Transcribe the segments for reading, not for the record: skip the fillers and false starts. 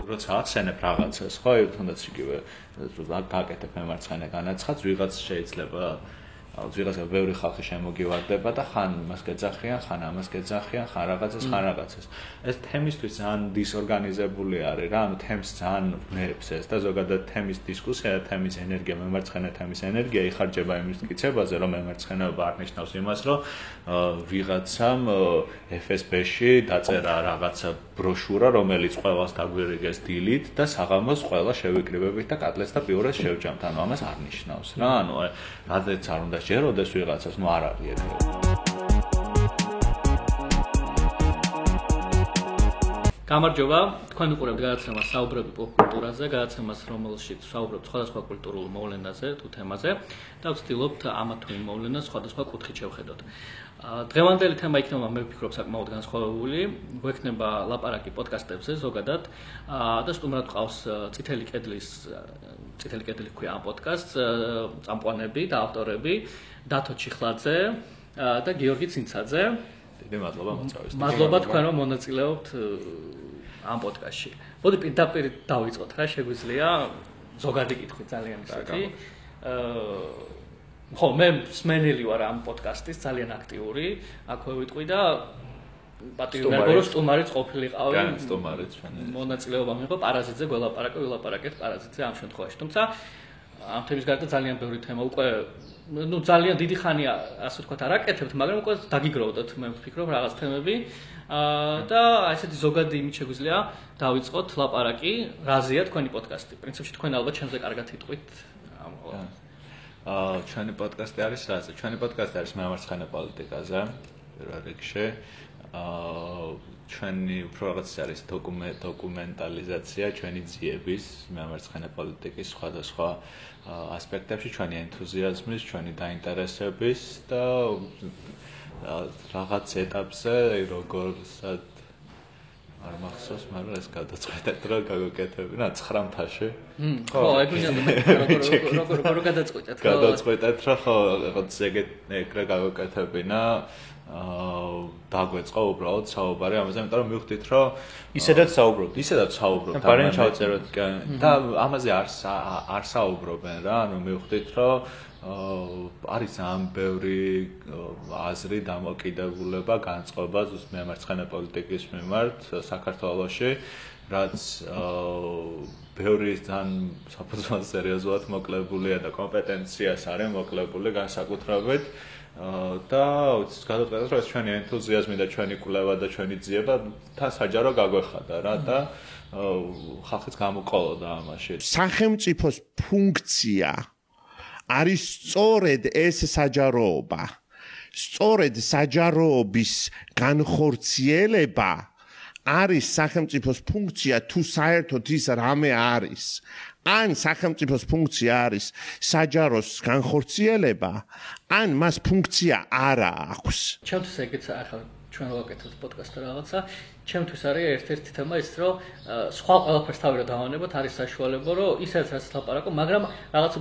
როცა ახსენებ რაღაცას, ხო, თუნდაც იგივე გაკეთებ მემარცხენე განაცხადს, ვიღაც შეიძლება ვიღაცა ბევრი ხალხი შემოგივარდება და ხან მას გეძახიან, ხან ამას გეძახიან, ხან რაღაცას. ეს თემისთვის ძალიან დისორგანიზებული არის რა, ანუ თემს ძალიან ვნერებს ეს და ზოგადად თემის დისკუსია, თემის ენერგია, მემარცხენე თემის ენერგია იხარჯება იმის მტკიცებაზე, რომ მემარცხენეობა არ ნიშნავს იმას, რომ ვიღაცამ FSB-ში დაწერა რაღაცა ბროშურა, რომელიც ყველას დაგვირიგეს დილით და საღამოს ყველა შევიკრიბებით და კატლეტს და პიურეს შევჭამთ. ანუ ამას არ ნიშნავს რა, ანუ რადგან არ უნდა ჯეროდეს ვიღაცას, ნუ არ არის ეგრე. გამარჯობა, თქვენ უყურებთ გადაცემას საუბრები პოპ კულტურაზე, გადაცემას, რომელშიც საუბრობთ სხვადასხვა კულტურულ მოვლენაზე თუ თემაზე და ვცდილობთ ამა თუ იმ მოვლენას სხვადასხვა კუთხით შევხედოთ. დღევანდელი თემა იქნება, მე ვფიქრობ, საკმაოდ განსხვავებული. გვექნება ლაპარაკი პოდკასტებზე ზოგადად და სტუმრად ყავს წითელი კედელი ქვია ამ პოდკასტს, წამყვანები და ავტორები დათო და გიორგი ცინცაძე. დიდი მადლობა მოწვევის. მადლობა თქვენ რომ მონაწილეობთ ამ პოდკასტში. მოდი პირდაპირ დავიწყოთ რა, შეგვიძლია ზოგადი კითხვი ძალიან კარგი. ხო, მე მსმენელი ვარ ამ პოდკასტის, ძალიან აქტიური, აქვე ვიტყვი და პატივი სტუმარიც ყოფილიყავი. სტუმარიც მონაწილეობა მიიღო პარაზიტზე, ვილაპარაკეთ პარაზიტზე ამ შემთხვევაში. თუმცა ამ თემის გარდა ძალიან ბევრი თემა უკვე ძალიან დიდი ხანია, ასე ვთქვათ, არ აკეთებთ, მაგრამ უკვე დაგიგროვდათ, მე ვფიქრობ, რაღაც თემები. და ესეთი ზოგადი იმით შეგვიძლია დავიწყოთ ლაპარაკი, რაზეა თქვენი პოდკასტი. პრინციპში თქვენ ალბათ ჩემზე კარგად იტყვით ამ ყველას. ჩვენი პოდკასტი არის რაზე? ჩვენი პოდკასტი არის მემარცხენე პოლიტიკაზე, პირველ რიგში. ჩვენი უფრო რაღაც არის დოკუმენტალიზაცია ჩვენი ძიების მემარცხენე პოლიტიკის სხვადასხვა ასპექტებში, ჩვენი ენთუზიაზმის, ჩვენი დაინტერესების და რაღაც ეტაპზე, როგორცად არ მახსოვს, მაგრამ ეს გადაწყვეტეთ რა გაგაკეთებინა 9 მთაში. ხო, როგორ გადაწყვეტეთ? გადაწყვეტეთ რა, ხო, რაღაც ეგრე გაგაკეთებინა. დაგვეწყო უბრალოდ საუბარი ამაზე, იმიტომ რომ მივხვდით, რომ ისედაც საუბრობთ. ბარენ ჩავწეროთ და ამაზე არ საუბრობენ რა, ანუ მივხვდით, რომ არის ძალიან ბევრი აზრი, დამოუკიდებულება, განწყობა მემარცხენე პოლიტიკის მიმართ საქართველოში, რაც ბევრი ძალიან საფუძვლად სერიოზულად მოკლებულია და კომპეტენციას არის მოკლებული განსაკუთრებით. და გადავწყვეტეთ, რომ ეს ჩვენი ენთუზიაზმი და ჩვენი კვლევა და ჩვენი ძიება თან საჯარო გაგვეხადა რა და ხალხიც გამოყოლოდა ამაში. სახელმწიფოს ფუნქცია არის სწორედ ეს საჯაროობა. სწორედ საჯაროობის განხორციელება არის სახელმწიფოს ფუნქცია თუ საერთოდ ის რამე არის. ან სახელმწიფოს ფუნქცია არის საჯაროს განხორციელება, ან მას ფუნქცია არა აქვს. ჩემთვის ეგეც ახლა ჩვენ ვაკეთებთ პოდკასტზე რაღაცა, ჩემთვის არის ერთ-ერთი თემა ის, რომ სხვა ყველაფერს თავი რომ დავანებოთ, არის საშუალება, რომ ისაც რაც ლაპარაკო, მაგრამ რაღაც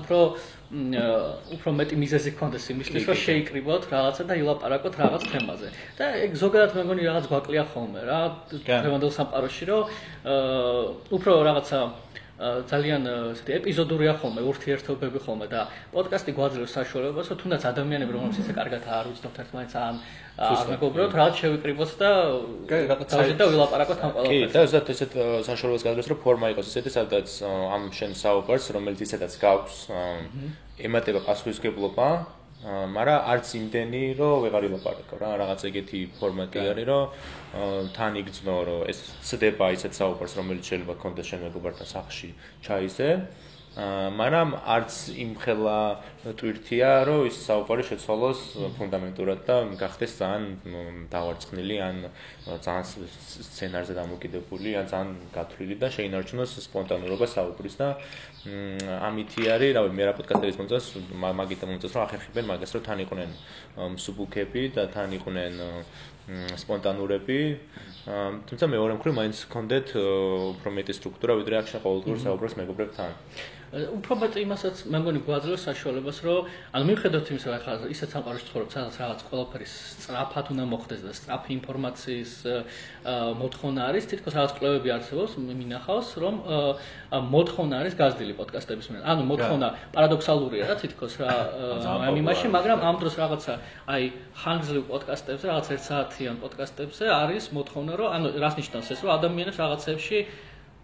უფრო მეტი მიზეზი გქონდეს იმისთვის, რომ შეიკრიბოთ რაღაცა და ილაპარაკოთ რაღაც თემაზე. და ეგ ზოგადად მე მგონი რაღაც გვაკლია ხოლმე რა, დღევანდელ სამყაროში, რომ უფრო რაღაცა ძალიან ესეთი ეპიზოდურია ხოლმე, ურთიერთობები ხოლმე და პოდკასტი გვაძლევს საშუალებას, რომ თუნდაც ადამიანები, რომლებიც ისე კარგად არ უცნობთ ერთმანეთს, ან არ მეგობრობთ, რაღაც შევიკრიბოთ და რაღაცა და ვილაპარაკოთ ამ ყველაფერზე. კი, და ზუსტად ესეთ საშუალებას გაძლევს, რომ ფორმა იყოს ესეთი, სადაც ამ შენ საუბარს, რომელიც ისედაც გაქვს, ემატება პასუხისმგებლობა, მაგრამ არც იმდენი, რომ ვეღარ ილაპარაკო რა, რაღაც ეგეთი ფორმატი არის, რომ თან იგრძნო, რომ ეს ცდება ისეთ საუბარს, რომელიც შეიძლება გქონდეს შენ მეგობართან სახლში ჩაიზე, მაგრამ არც იმხელა ტვირთია, რომ ის საუბარი შეცვალოს ფუნდამენტურად და გახდეს ძალიან დავარცხნილი, ან ძალიან სცენარზე დამოკიდებული, ან ძალიან გათვლილი და შეინარჩუნოს სპონტანურობა საუბრის და ამითი არის, რავი, მე რა პოდკასტების მომწონს, მაგითი მომწონს, რომ ახერხებენ მაგას, რომ თან იყვნენ მსუბუქები და თან იყვნენ სპონტანურები, თუმცა მეორე მხრივ მაინც გქონდეთ უფრო მეტი სტრუქტურა, ვიდრე აქ ყოველდღიურ საუბრობს მეგობრებთან. უფრო მეტი იმასაც მე მგონი გვაძლევს საშუალებას, რომ ანუ მიუხედავად იმისა, რომ ახლა ისეთ სამყაროში ცხოვრობ, სადაც რაღაც ყველაფერი სწრაფად უნდა მოხდეს და სწრაფი ინფორმაციის მოთხოვნა არის, თითქოს რაღაც კვლევები არსებობს, მინახავს, რომ მოთხოვნა არის გაზრდილი პოდკასტების მიერ. ანუ მოთხოვნა პარადოქსალურია რა თითქოს რა ამ იმაში, მაგრამ ამ დროს რაღაცა აი ხანგრძლივ პოდკასტებზე, რაღაც 1 საათიან პოდკასტებზე არის მოთხოვნა, რომ ანუ რას ნიშნავს ეს, რომ ადამიანებს რაღაცებში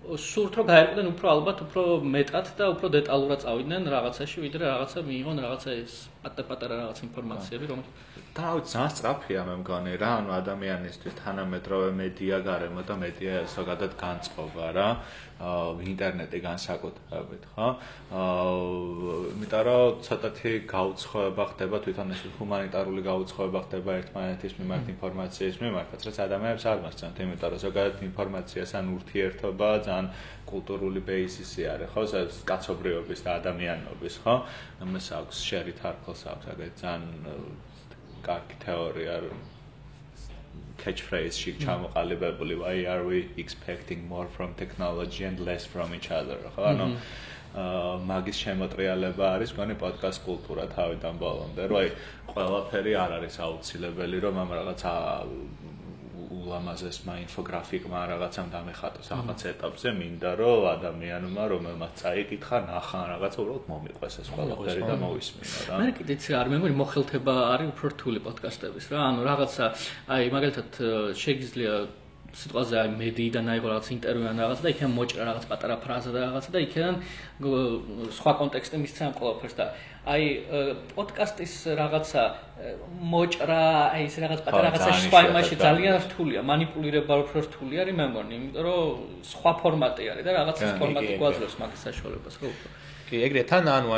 სურთ რომ გაერკვდნენ უფრო ალბათ, უფრო მეტად და უფრო დეტალურად წავიდნენ რაღაცაში, ვიდრე რაღაცა მიიღონ რაღაცა ეს პატარა რაღაც ინფორმაციები, რომელიც და ძალიან სწრაფია მე მგონი რა, ანუ ადამიანისთვის თანამედროვე მედია გარემო და მედია ზოგადად განწყობა რა, ინტერნეტი განსაკუთრებით, ხო? იმიტომ რომ ცოტათი გაუცხოება ხდება, თვითონ ეს ჰუმანიტარული გაუცხოება ხდება ერთმანეთის მიმართ ინფორმაციის მიმართაც, რაც ადამიანებს არ მოსწონთ, იმიტომ რომ ზოგადად ინფორმაციას ან ურთიერთობა ძალიან კულტურული ბეისისი არის, ხო? კაცობრიობის და ადამიანობის, ხო? ამას აქვს შერით არქოს აქვს, აგეთ ძალიან კარგი თეორია catchphrase-ში ჩამოყალიბებული why are we expecting more from technology and less from each other, ხო? ანუ მაგის შემოტრიალება არის მგონი პოდკასტ კულტურა თავიდან ბოლომდე, რომ აი ყველაფერი არ არის აუცილებელი, რომ ამ რაღაცა ულამაზესმა ინფოგრაფიკმა რაღაცამ დამეხატოს რაღაც ეტაპზე, მინდა რომ ადამიანმა რომელმაც წაიკითხა, ნახა რაღაცა უბრალოდ მომიყვეს ეს ყველაფერი და მოისმინა რა. მე კიდე იცი არ მე მგონი მოხელთება არის უფრო რთული პოდკასტების რა, ანუ რაღაცა აი მაგალითად შეგიძლია სიტყვაზე აი მედიიდან აიღო რაღაც ინტერვიუ ან რაღაცა და იქიდან მოჭრა რაღაც პატარა ფრაზა და რაღაცა და იქიდან სხვა კონტექსტი მისცა ამ ყველაფერს და აი პოდკასტის რაღაცა მოჭრა, აი ეს რაღაც პატარა რაღაცა სხვა იმაში ძალიან რთულია, манипуლირება უფრო რთული არის მე მგონი, იმიტომ რომ სხვა ფორმატი არის და რაღაცა ფორმატი გვაძლევს მაგის საშუალებას ხო უფრო. კი, ეგრე თან ანუ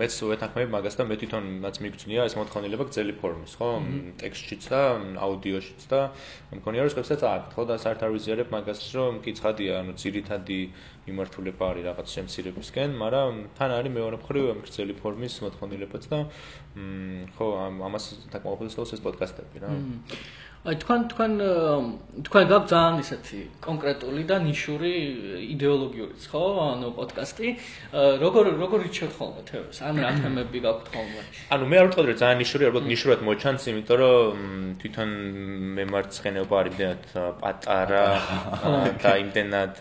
მეც ვეთანხმები მაგას და მე თვითონაც მიგწვნია ეს მოთხოვნილება გრძელი ფორმის, ხო? ტექსტშიც და აუდიოშიც და მგონია რომ სხვებსაც აქვთ, ხო? და საერთოდ არ ვიზიარებ მაგას, რომ კი ცხადია, ანუ ძირითადი მიმართულება არის რაღაც შემცირებისკენ, მაგრამ თან არის მეორე მხრივ გრძელი ფორმის მოთხოვნილებაც და ხო, ამას დაკმაყოფილებს ეს პოდკასტები რა. აი თქვენ გაქვთ ძალიან ისეთი კონკრეტული და ნიშური იდეოლოგიურიც, ხო? ანუ პოდკასტი, როგორ ირჩევთ ხოლმე თემებს? ან რა თემები გაქვთ ხოლმე? ანუ მე არ ვიტყოდი რომ ძალიან ნიშური, ალბათ ნიშურად მოჩანს, იმიტომ რომ თვითონ მემარცხენეობა არის იმდენად პატარა და იმდენად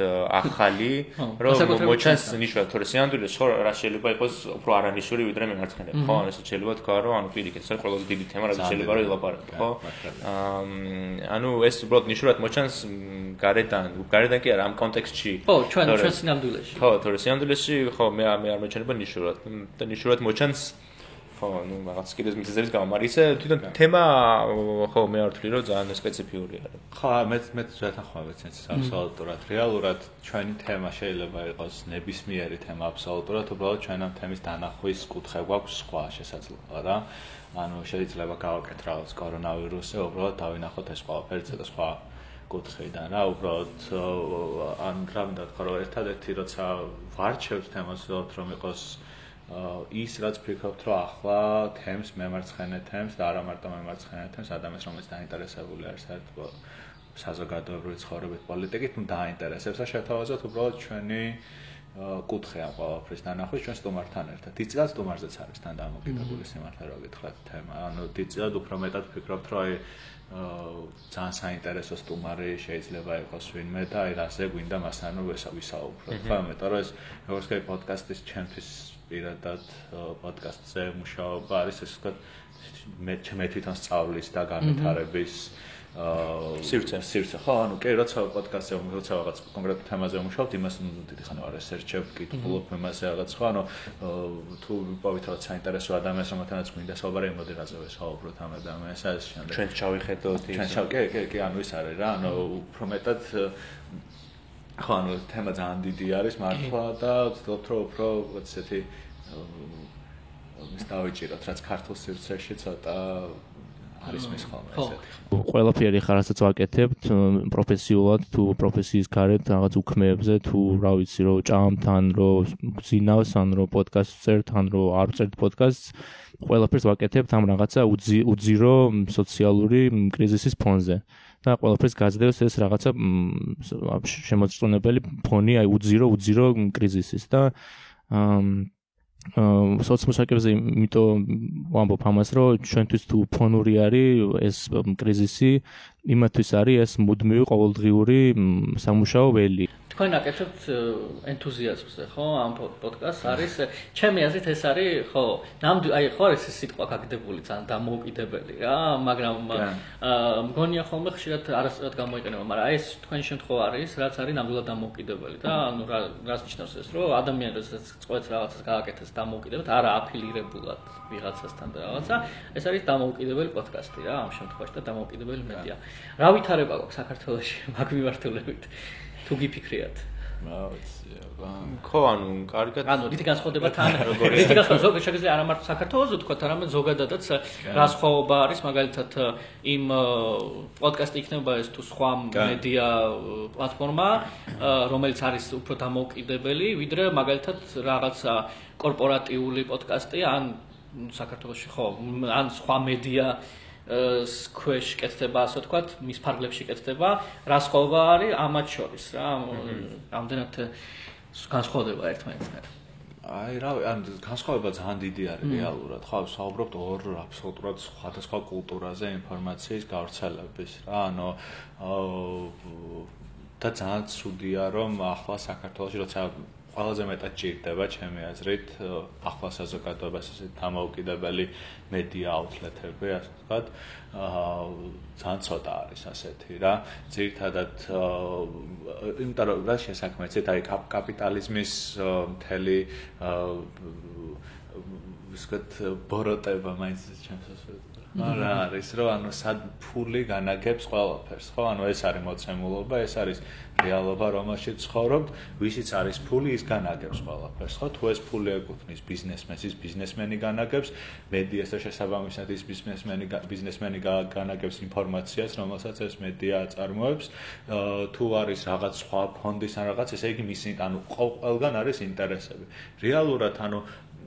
ახალი, რომ მოჩანს ნიშურად, თორე სინამდვილეში ხო რა შეიძლება იყოს უფრო არანიშური ვიდრე მემარცხენეობა, ხო? ანუ ესე შეიძლება თქვა რომ ანუ პირიქით, ეს ყველაზე დიდი თემა, რაც შეიძლება რომ ელაპარაკო, ხო? ანუ ეს უბრალოდ ნიშურად მოჩანს გარედან კი არა ამ კონტექსტში. ხო, ჩვენ სინამდვილეში. ხო, თორე სინამდვილეში ხო მე არ მოჩანება ნიშურად. და ნიშურად მოჩანს ხო, ну, რაღაც კიდეც მზერის გამო, მაგრამ ისე თვითონ თემა ხო მე არ ვთვლი რომ ძალიან სპეციფიური არის. ხო, მე ვეთანხმებით ეს აბსოლუტურად. რეალურად ჩვენი თემა შეიძლება იყოს ნებისმიერი თემა აბსოლუტურად, უბრალოდ ჩვენ ამ თემის დანახვის კუთხე გვაქვს სხვა შესაძლოა რა. ანუ შეიძლება გავაკეთოთ რაღაც კორონავირუსზე, უბრალოდ დავინახოთ ეს ყველაფერი ცოტა სხვა კუთხიდან რა, უბრალოდ ან რა მინდა თქვა რომ ერთადერთი როცა ვარჩევთ თემას, რომ იყოს ის რაც ფიქრობთ რომ ახლა თემს მემარცხენე თემს და არა მარტო მემარცხენე თემს ადამიანს რომელიც დაინტერესებული არის საერთოდ საზოგადოებრივი ცხოვრებით, პოლიტიკით, ну დაინტერესებს და შეთავაზოთ უბრალოდ ჩვენი კუთხე ამ ყველაფრის დანახვის ჩვენ სტუმართან ერთად. დიდწილად სტუმარზეც არის თან დამოუკიდებელი სიმართლე რო გითხრათ თემა. ანუ დიდწილად უფრო მეტად ფიქრობთ რომ აი ძალიან საინტერესო სტუმარი შეიძლება იყოს ვინმე და აი რაზე გვინდა მასთან ვისაუბროთ. ხო, იმიტომ რომ ეს როგორც კი პოდკასტის ჩემთვის პირადად პოდკასტზე მუშაობა არის ეს ვთქვათ მე თვითონ სწავლის და განვითარების სივრცე ხო ანუ კი როცა პოდკასტზე როცა რაღაც კონკრეტულ თემაზე ვმუშაობთ იმას დიდი ხანი ვარ რესერჩებ კითხულობ იმაზე რაღაც ხო ანუ თუ ვიპოვით რაღაც საინტერესო ადამიანს რომელთანაც გვინდა საუბარი იმოდი რაზე ვესაუბროთ ამ ადამიანს ეს შემდეგ ჩვენ ჩავიხედოთ ის კი ანუ ის არის რა ანუ უფრო მეტად ხო ანუ თემა ძალიან დიდი არის მართლა და ვცდილობთ რომ უფრო ესეთი ის დავიჭიროთ რაც ქართულ სივრცეში ცოტა არის მის ხოლმე ესეთი. ყველაფერი ხარ რასაც ვაკეთებთ პროფესიულად თუ პროფესიის გარეთ რაღაც უქმეებზე თუ რა ვიცი რომ ჭამთან რომ გძინავს ან რომ პოდკასტს წერთ ან რომ არ წერთ პოდკასტს ყველაფერს ვაკეთებთ ამ რაღაცა უძირო სოციალური კრიზისის ფონზე. და ყველაფერს გაძლევს ეს რაღაცა შემოწმუნებელი ფონი აი უძირო კრიზისის და სოციალურ იმიტომ ვამბობ ამას, რომ ჩვენთვის თუ ფონური არის ეს კრიზისი, იმათთვის არის ეს მუდმივი ყოველდღიური სამუშაო ველი. თქვენ აკეთებთ ენთუზიაზმზე, ხო, ამ პოდკასტს არის, ჩემი აზრით ეს არის, ხო, აი ხო არის ეს სიტყვა გაგდებული ძალიან დამოუკიდებელი რა, მაგრამ მგონია ხოლმე ხშირად არასწორად გამოიყენება, მაგრამ აი ეს თქვენი შემთხვევა არის, რაც არის ნამდვილად დამოუკიდებელი და ანუ რას ნიშნავს ეს, რომ ადამიანი როდესაც წყვეტს რაღაცას გააკეთეს დამოუკიდებლად, არა აფილირებულად ვიღაცასთან და რაღაცა, ეს არის დამოუკიდებელი პოდკასტი რა, ამ შემთხვევაში და დამოუკიდებელი მედია. რა ვითარება გვაქვს საქართველოში მაგ მიმართულებით? თუ გიფიქრიათ. ხო, ანუ კარგად. ანუ რითი განსხვავდება თან? რითი განსხვავდება შეგიძლია არა მარტო საქართველოსზე თქვა, არამედ ზოგადადაც რა სხვაობა არის მაგალითად იმ პოდკასტი იქნება ეს თუ სხვა მედია პლატფორმა, რომელიც არის უფრო დამოუკიდებელი, ვიდრე მაგალითად რაღაცა კორპორატიული პოდკასტი ან საქართველოში ხო, ან სხვა მედია სქვეშ კეთდება, ასე ვთქვათ, მის ფარგლებში კეთდება, რა სხვაობა არის ამათ შორის რა, რამდენად განსხვავდება ერთმანეთთან. აი რა, ან განსხვავება ძალიან დიდი არის რეალურად, ხო, საუბრობთ ორ აბსოლუტურად სხვადასხვა კულტურაზე ინფორმაციის გავრცელების რა, ანუ და ძალიან ცუდია რომ ახლა საქართველოში როცა ყველაზე მეტად ჭირდება ჩემი აზრით ახლა საზოგადოებას ესე დამოუკიდებელი მედია აუთლეტები, ასე ვთქვათ, ძალიან ცოტა არის ასეთი რა. ძირითადად იმიტომ რომ რა შესაქმეც აი კაპიტალიზმის მთელი ვისკეთ ბოროტება მაინც ჩემს რა არის რომ ანუ სად ფული განაგებს ყველაფერს, ხო? ანუ ეს არის მოცემულობა, ეს არის რეალობა, რომელშიც ცხოვრობთ, ვისიც არის ფული, ის განაგებს ყველაფერს, ხო? თუ ეს ფული ეკუთვნის ბიზნესმენს, ის ბიზნესმენი განაგებს, მედიას და შესაბამისად ის ბიზნესმენი განაგებს ინფორმაციას, რომელსაც ეს მედია აწარმოებს, თუ არის რაღაც სხვა ფონდის ან რაღაც, ესე იგი მისი ანუ ყველგან არის ინტერესები. რეალურად ანუ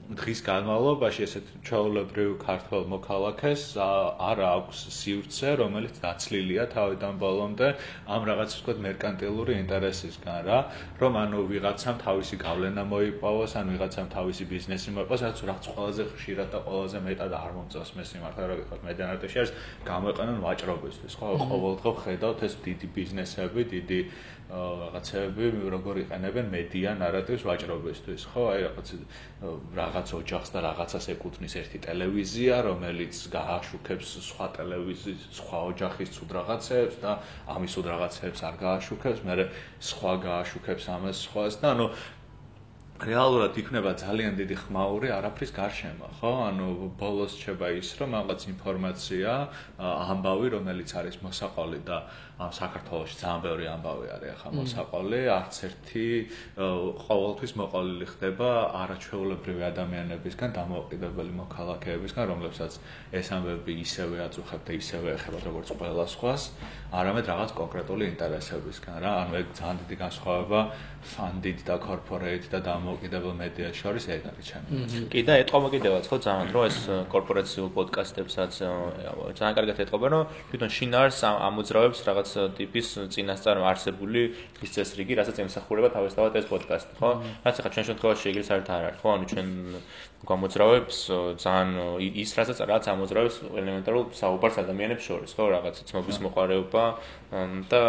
დღის განმავლობაში ესეთ ჩვეულებრივ ქართველ მოქალაქეს არ აქვს სივრცე, რომელიც დაცლილია თავიდან ბოლომდე ამ რაღაც ვთქვათ მერკანტილური ინტერესისგან რა, რომ ანუ ვიღაცამ თავისი გავლენა მოიპოვოს, ან ვიღაცამ თავისი ბიზნესი მოიპოვოს, რაც ყველაზე ხშირად და ყველაზე მეტად არ მომწონს მე სიმართლე რა ვთქვათ მედიანატოში არის გამოიყენონ ვაჭრობისთვის, ხო? ყოველდღე ვხედავთ ეს დიდი ბიზნესები, დიდი რაღაცები როგორ იყენებენ მედია ნარატივს ვაჭრობისთვის, ხო? აი რაღაც ოჯახს და რაღაცას ეკუთვნის ერთი ტელევიზია, რომელიც გააშუქებს სხვა ტელევიზიის, სხვა ოჯახის ცუდ რაღაცებს და ამის ცუდ რაღაცებს არ გააშუქებს, მერე სხვა გააშუქებს ამას სხვას და ანუ რეალურად იქნება ძალიან დიდი ხმაური არაფრის გარშემო, ხო? ანუ ბოლოს რჩება ის, რომ რაღაც ინფორმაცია, ამბავი, რომელიც არის მოსაყოლი და საქართველოში ძალიან ბევრი ამბავი არის ახლა მოსაყოლი, არც ერთი ყოველთვის მოყოლილი ხდება არაჩვეულებრივი ადამიანებისგან, დამოუკიდებელი მოქალაქეებისგან, რომლებსაც ეს ამბები ისევე აწუხებთ და ისევე ეხებათ როგორც ყველა სხვას, არამედ რაღაც კონკრეტული ინტერესებისგან რა. ანუ ეგ ძალიან დიდი განსხვავება ფანდით და კორპორეით და დამოუკიდებელ მედიას შორის ეგ არის ჩემი. კი და ეტყობა კიდევაც ხო ძალიან რომ ეს კორპორაციულ პოდკასტებსაც ძალიან კარგად ეტყობა რომ თვითონ შინ არის ამოძრავებს რაღაც ტიპის წინასწარ არსებული ის წესრიგი, რასაც ემსახურება თავისთავად ეს პოდკასტი, ხო? რაც ახლა ჩვენ შემთხვევაში ეგრე საერთოდ არ არის, ხო? ანუ ჩვენ გამოძრავებს ძალიან ის რაც ამოძრავებს ელემენტარულ საუბარს ადამიანებს შორის, ხო? რაღაც ცნობის მოყარეობა და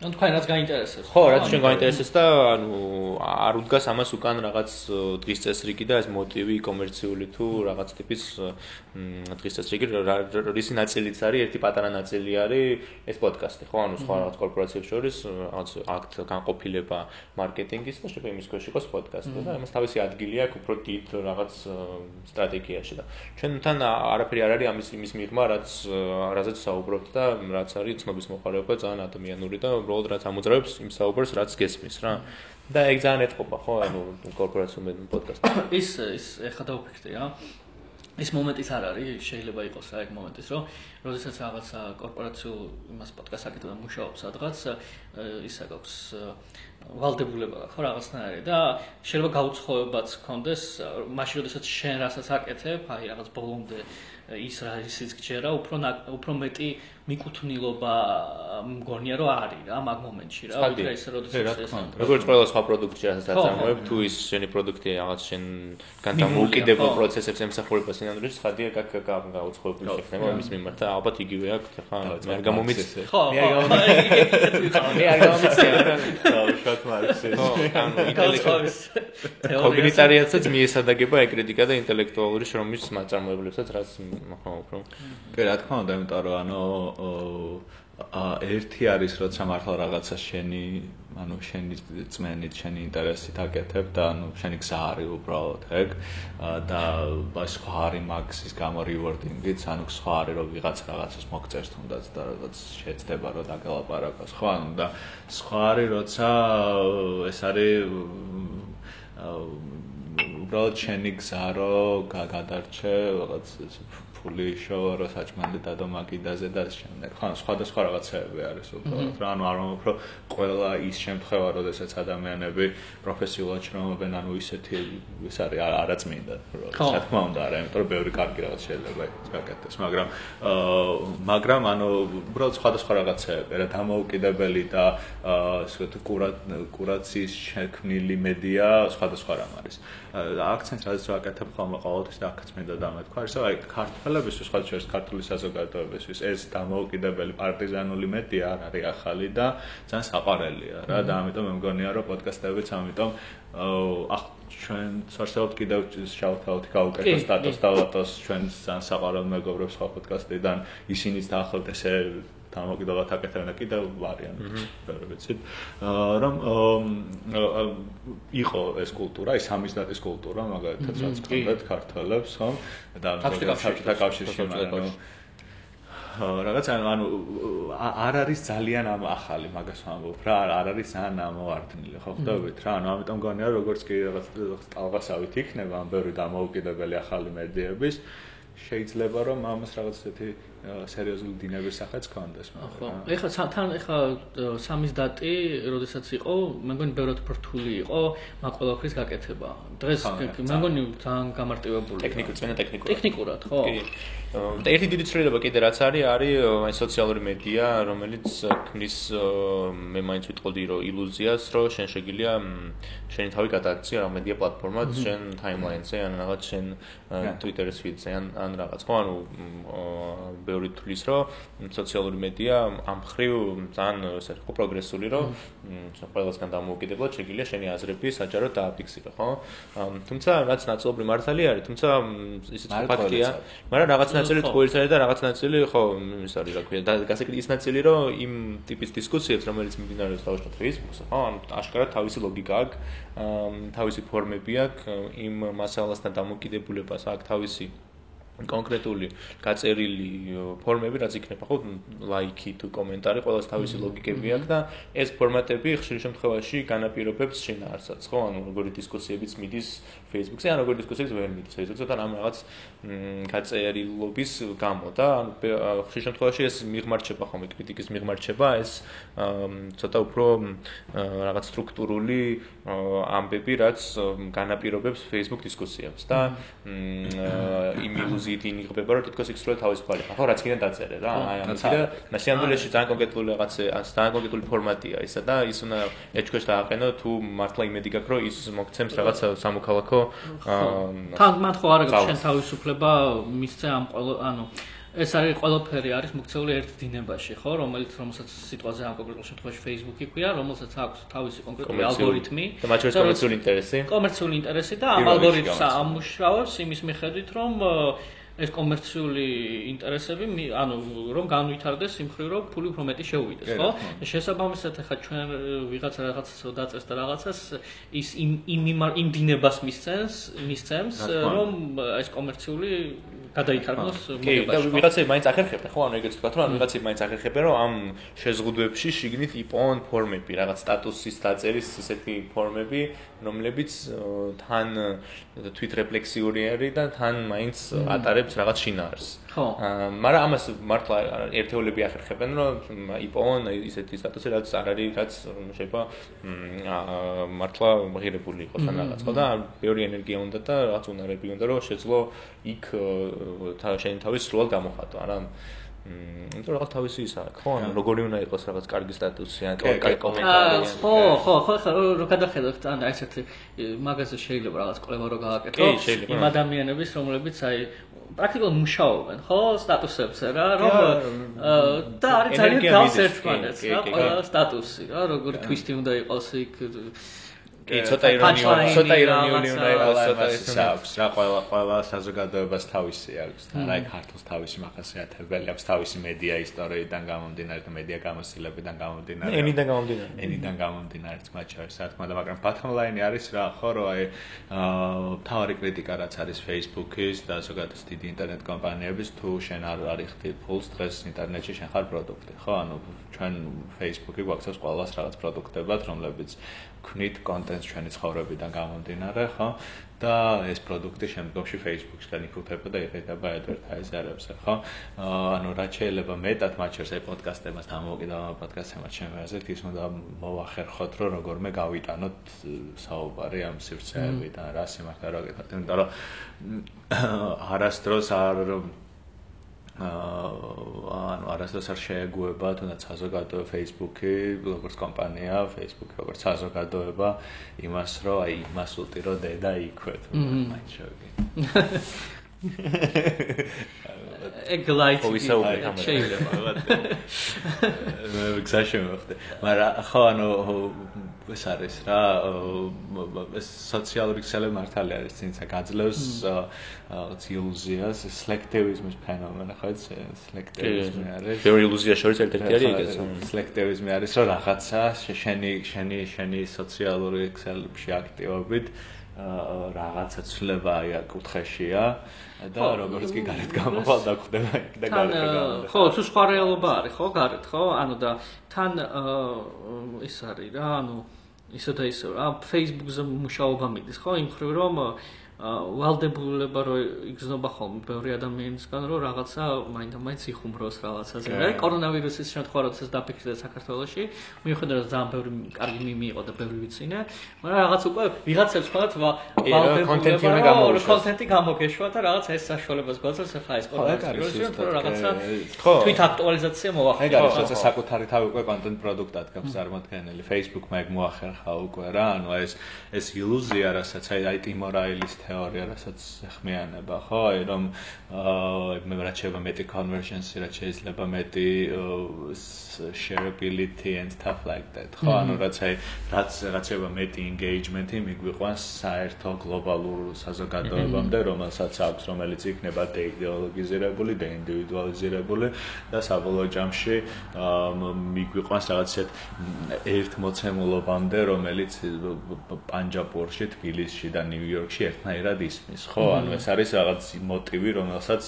ანუ თქვენ რაც გაინტერესებს. ხო, რაც ჩვენ გაინტერესებს და ანუ არ უდგას ამას უკან რაღაც დღის წესრიგი და ეს მოტივი კომერციული თუ რაღაც ტიპის დღის წესრიგი, რისი ნაწილიც არის, ერთი პატარა ნაწილი არის ეს პოდკასტი, ხო? ანუ სხვა რაღაც კორპორაციებს შორის რაღაც აქტ განყოფილება მარკეტინგის და შეიძლება იმის ქვეშ იყოს პოდკასტი და ამას თავისი ადგილი აქვს უფრო დიდ რაღაც სტრატეგიაში და ჩვენთან არაფერი არ არის ამის იმის მიღმა, რაზეც საუბრობთ და რაც არის ცნობის მოყარეობა ძალიან ადამიანური და უბრალოდ რაც ამოძრავებს იმ საუბარს, რაც გესმის რა. და ეგ ძალიან ეტყობა, ხო, ანუ კორპორაციულ პოდკასტი. ის ეხლა დავფიქრდი რა. ის მომენტიც არ არის, შეიძლება იყოს რა ეგ მომენტიც, რომ როდესაც რაღაცა კორპორაციულ იმას პოდკასტს აკეთებ და მუშაობს სადღაც, ისა გაქვს ვალდებულება ხო რაღაცნაირი და შეიძლება გაუცხოებაც გქონდეს, მაშინ როდესაც შენ რასაც აკეთებ, აი რაღაც ბოლომდე ის ისიც გჯერა, უფრო მეტი მიკუთვნილობა მგონია რომ არის რა მაგ მომენტში რა, ვიდრე ისე როდესაც ეს როგორც ყველა სხვა პროდუქტი რასაც აწარმოებ, თუ ის შენი პროდუქტი რაღაც შენგან დამოუკიდებელ პროცესებს ემსახურება სინამდვილეში, ხადია გაუცხოებული შექმნება იმის მიმართ და ალბათ იგივე აქვს ხა მე არ გამომიცე. ხო, მე არ გამომიცე რა. შოთ მარქსი. კოგნიტარიაცაც მიესადაგება ეკრიტიკა და ინტელექტუალური შრომის მაწარმოებლებსაც რაც ხო უფრო. კი რა თქმა უნდა, იმიტომ რომ ანუ ერთი არის როცა მართლა რაღაცა შენი წმენით, შენი ინტერესით აკეთებ და შენი გზა არის უბრალოდ ეგ და სხვა არის მაგის გამო rewarding-იც, ანუ სხვა არის რომ ვიღაც რაღაცას მოგწერს თუნდაც და რაღაც შეეცდება რომ დაგელაპარაკოს, ხო, ანუ და სხვა არის როცა ეს არის უბრალოდ შენი გზა რომ გადარჩე რაღაც ფული შოვა რო საჭმელი დადო მაგიდაზე და შემდეგ. ხო, სხვადასხვა რაღაცები არის უბრალოდ რა, ანუ არ ვამბობ რომ ყველა ის შემთხვევა, როდესაც ადამიანები პროფესიულად შრომობენ, ანუ ისეთი ის არის არაწმინდა, რა თქმა უნდა არა, იმიტომ რომ ბევრი კარგი რაღაც შეიძლება გაკეთდეს, მაგრამ ანუ უბრალოდ სხვადასხვა რაღაცები, რა დამოუკიდებელი და ისე კურაციის შექმნილი მედია სხვადასხვა რამ არის. აქცენტს რაც ვაკეთებ ხოლმე ყოველთვის და აქაც მინდა დამეთქვა, ის აი ქართველებისთვის, სხვა შორის ქართული საზოგადოებისთვის ეს დამოუკიდებელი პარტიზანული მედია არ არის ახალი და ძალიან საყვარელია რა და ამიტომ მე მგონია რომ პოდკასტებიც ამიტომ ჩვენ სარსაუთ კიდევ შავთავთ გაუკეთოს სტატუს და ლატოს ჩვენ ძალიან საყვარელ მეგობრებს სხვა პოდკასტიდან ისინიც დაახლოებით ესე დამოუკიდებლად აკეთებენ და კიდევ ვარიან ბევრი ვიცით რომ იყო ეს კულტურა, ის სამიზნატის კულტურა მაგალითად რაც კონკრეტ ქართველებს ხო და საბჭოთა კავშირში მაგრამ რაღაც ანუ არ არის ძალიან ახალი მაგას ვამბობ რა არ არის ძალიან ამოვარდნილი ხო ხვდებით რა ანუ ამიტომ გონია როგორც კი რაღაც ტალღასავით იქნება ამ ბევრი დამოუკიდებელი ახალი მედიების შეიძლება რომ ამას რაღაც ესეთი სერიოზული დინების სახეც კონდეს მაგრამ ეხლა სამიზდატი როდესაც იყო მე მგონი ბევრად რთული იყო მაგ ყველაფრის გაკეთება დღეს მე მგონი ძალიან გამარტივებული ტექნიკურად ხო და ერთი დიდი ცვლილება კიდე რაც არის აი სოციალური მედია რომელიც ქმნის მე მაინც ვიტყოდი რომ ილუზიას რომ შენ შეგიძლია შენი თავი გადააქცია რა მედია პლატფორმად შენ ტაიმლაინზე ან რაღაც შენ ტვიტერის ფიდზე ან რაღაც ხო ანუ ბევრი თulis რომ სოციალური მედია ამ ხრივ ძალიან ესე ხო პროგრესული რომ ყველასგან დამოუკიდებლად შეგიძლია შენი აზრები საჯაროდ დააფიქსირო ხო თუმცა რაც ნაწილობრივ მართალი არის თუმცა ისიც ფაქტია მაგრამ რაღაც ნაწილი ტყუილს არის და რაღაც ნაწილი ხო ის არის რა ქვია და გასაკეთე ის ნაწილი რომ იმ ტიპის დისკუსიებს რომელიც მიმდინარეობს თავშოთ ფეისბუქზე ხო ანუ აშკარად თავისი ლოგიკა აქვს თავისი ფორმები აქვს იმ მასალასთან დამოკიდებულებას აქვს თავისი კონკრეტული გაწერილი ფორმები რაც იქნება ხო ლაიქი თუ კომენტარი ყველას თავისი ლოგიკები აქვს და ეს ფორმატები ხშირ შემთხვევაში განაპირობებს შინაარსსაც ხო ანუ როგორი დისკუსიებიც მიდის ფეისბუქზე ან როგორი დისკუსიებიც ვერ მიდის ფეისბუქზე და ამ რაღაც გაწერილობის გამო და ანუ ხშირ შემთხვევაში ეს მიღმარჩება ხოლმე კრიტიკის მიღმარჩება ეს ცოტა უფრო რაღაც სტრუქტურული ამბები რაც განაპირობებს Facebook დისკუსიებს და იმ ილუზიით ინიღბება რომ თითქოს იქ სრულად თავის ხვალე ხო რაც კიდე დაწერე რა აი ამით და სიამდვილეში ძალიან კონკრეტული რაღაცა ძალიან კონკრეტული ფორმატია ისა და ის უნდა ეჭქვეშ დააყენო თუ მართლა იმედი გაქვს რომ ის მოგცემს რაღაც სამოქალაქო თან მათ ხო არ აქვს შენ თავისუფლება მისცე ამ ანუ ეს არის ყველაფერი არის მოქცეული ერთ დინებაში ხო რომელსაც სიტყვაზე ამ კონკრეტულ შემთხვევაში Facebook-ი ქვია რომელსაც აქვს თავისი კონკრეტული ალგორითმი და მათ შორის კომერციული ინტერესი და ამ ალგორითმს ამუშავებს იმის მიხედვით რომ ეს კომერციული ინტერესები ანუ რომ განვითარდეს იმ ხრივ რომ ფული უფრო მეტი შეუვიდეს ხო შესაბამისად ახლა ჩვენ ვიღაცა რაღაცას დაწერს და რაღაცას ის იმ დინებას მისცემს რომ ეს კომერციული გადაითარგმნოს მოგებაში. ვიღაცები მაინც ახერხებენ, ხო, ანუ ეგეც ვთქვათ, რომ ვიღაცები მაინც ახერხებენ, რომ ამ შეზღუდვებში შიგნით იპოვონ ფორმები, რაღაც სტატუსის დაწერის ესეთი ფორმები, რომლებიც თან თვითრეფლექსიური არის და თან მაინც ატარებს რაღაც შინაარსს. ხო. მაგრამ ამას მართლა ერთეულები ახერხებენ, რომ იპოვონ ისეთი სტატუსი, რაც არ არის, რაც შეიძლება მართლა ღირებული იყოს ან რაღაც, ხო და ბევრი ენერგია უნდა და რაღაც უნარები უნდა, რომ შეძლო იქ შენი თავი სრულად გამოხატო, არა? იმიტომ რომ რაღაც თავისი ისაა, ხო? როგორი უნდა იყოს რაღაც კარგი სტატუსი, ან კარგი კომენტარი. ხო, რო გადახედოთ, ან ესეთი მაგაზე შეიძლება რაღაც კვლევა რო გავაკეთო იმ ადამიანების, რომლებიც აი პრაქტიკულად მუშაობენ, ხო, სტატუსებზე რა, რომ და არის ძალიან გავს ერთმანეთს რა, ყველა სტატუსი რა, როგორი twist-ი უნდა იყოს იქ კი, ცოტა ირონიული უნდა იყოს, ცოტა ის აქვს რა, ყველა საზოგადოებას თავისი აქვს და რა, ქართულს თავისი მახასიათებელი აქვს, თავისი მედია ისტორიიდან გამომდინარე და მედია გამოსილებიდან გამომდინარე. ენიდან გამომდინარე მათ შორის, რა თქმა უნდა, მაგრამ bottom line არის რა, ხო, რომ აი მთავარი κρიტიკა რაც არის Facebook-ის და ზოგადად დიდი ინტერნეტ კომპანიების, თუ შენ არ არიხდი ფულს დღეს ინტერნეტში შენ ხარ პროდუქტი, ხო? ანუ ჩვენ Facebook-ი გვაქვს ყველას რაღაც პროდუქტებად, რომლებიც ქმნით კონტენტს ჩვენი ცხოვრებიდან გამომდინარე, ხო? და ეს პროდუქტი შემდგომში Facebook-სგან იფუთება და იყიდება advertiser-ებზე, ხო? ანუ რაც შეიძლება მეტად მათ შორის აი პოდკასტებთან დამოუკიდებელ პოდკასტებთან შემოაზრეთ, ის უნდა მოვახერხოთ, რომ როგორმე გავიტანოთ საუბარი ამ სივრცეებიდან, რა სიმართლე რა გითხარით, იმიტომ რომ არასდროს არასდროს არ შეეგუება თუნდაც საზოგადოება Facebook-ი, როგორც კომპანია, Facebook-ი როგორც საზოგადოება იმას, რომ აი იმას უტირო დედა იქვე თუ მაინც შევგი. ეგლაიტი შეიძლება. მე გზაში მივხვდი. მაგრამ ხო ანუ ეს არის რა ეს სოციალური ქსელები მართალი არის წინსა გაძლევს ილუზიას სელექტივიზმის ფენომენი ხო სელექტივიზმი არის ბევრი ილუზია შორის ერთ-ერთი არის ეგეც სელექტივიზმი არის რომ რაღაცა შენი სოციალური ქსელებში აქტივობით რაღაცა ცვლილება აი კუთხეშია და როგორც კი გარეთ გამოვალ და ხდება და გარეთ გამოვალ ხო თუ სხვა რეალობა არის ხო გარეთ ხო ანუ და თან ის არის რა ანუ ისე და ისე რა ფეისბუქზე მუშაობა მიდის ხო იმ ხრივ რომ ვალდებულება რომ იგზნობა ხოლმე ბევრი ადამიანისგან რომ რაღაცა მაინდა-მაინც იხუმროს რაღაცაზე რა კორონავირუსის შემთხვევა როდესაც დაფიქსირდა საქართველოში მიუხედავად რომ ძალიან ბევრი კარგი მიმი იყო და ბევრი ვიცინე მაგრამ რაღაც უკვე ვიღაცებს ხოთ ვალდებულება რომ კონტენტი გამოგეშვა და რაღაც ეს საშუალებას გვაძლევს ახლა ეს კორონავირუსი რომ რაღაცა თვით აქტუალიზაცია მოახერხა ეგ არის როცა საკუთარი თავი უკვე კონტენტ პროდუქტად გაქვს წარმოქმნილი Facebook-მა ეგ მოახერხა უკვე რა ანუ ეს ილუზია რასაც აი ტიმორაილის თეორია, რასაც ხმიანება, ხო? აი რომ მე რაც შეიძლება მეტი conversions-ი, რაც შეიძლება მეტი shareability and stuff like that. ხო, ანუ რაც შეიძლება მეტი engagement-ი მიგვიყვანს საერთო გლობალურ საზოგადოებამდე, რომელსაც აქვს, რომელიც იქნება დეიდეოლოგიზირებული, დეინდივიდუალიზირებული და საბოლოო ჯამში მიგვიყვანს რაღაც ერთ მოცემულობამდე, რომელიც პანჯაბურში, თბილისში და ნიუ-იორკში ერთნაირად ისმის, ხო? ანუ ეს არის რაღაც მოტივი, რომელსაც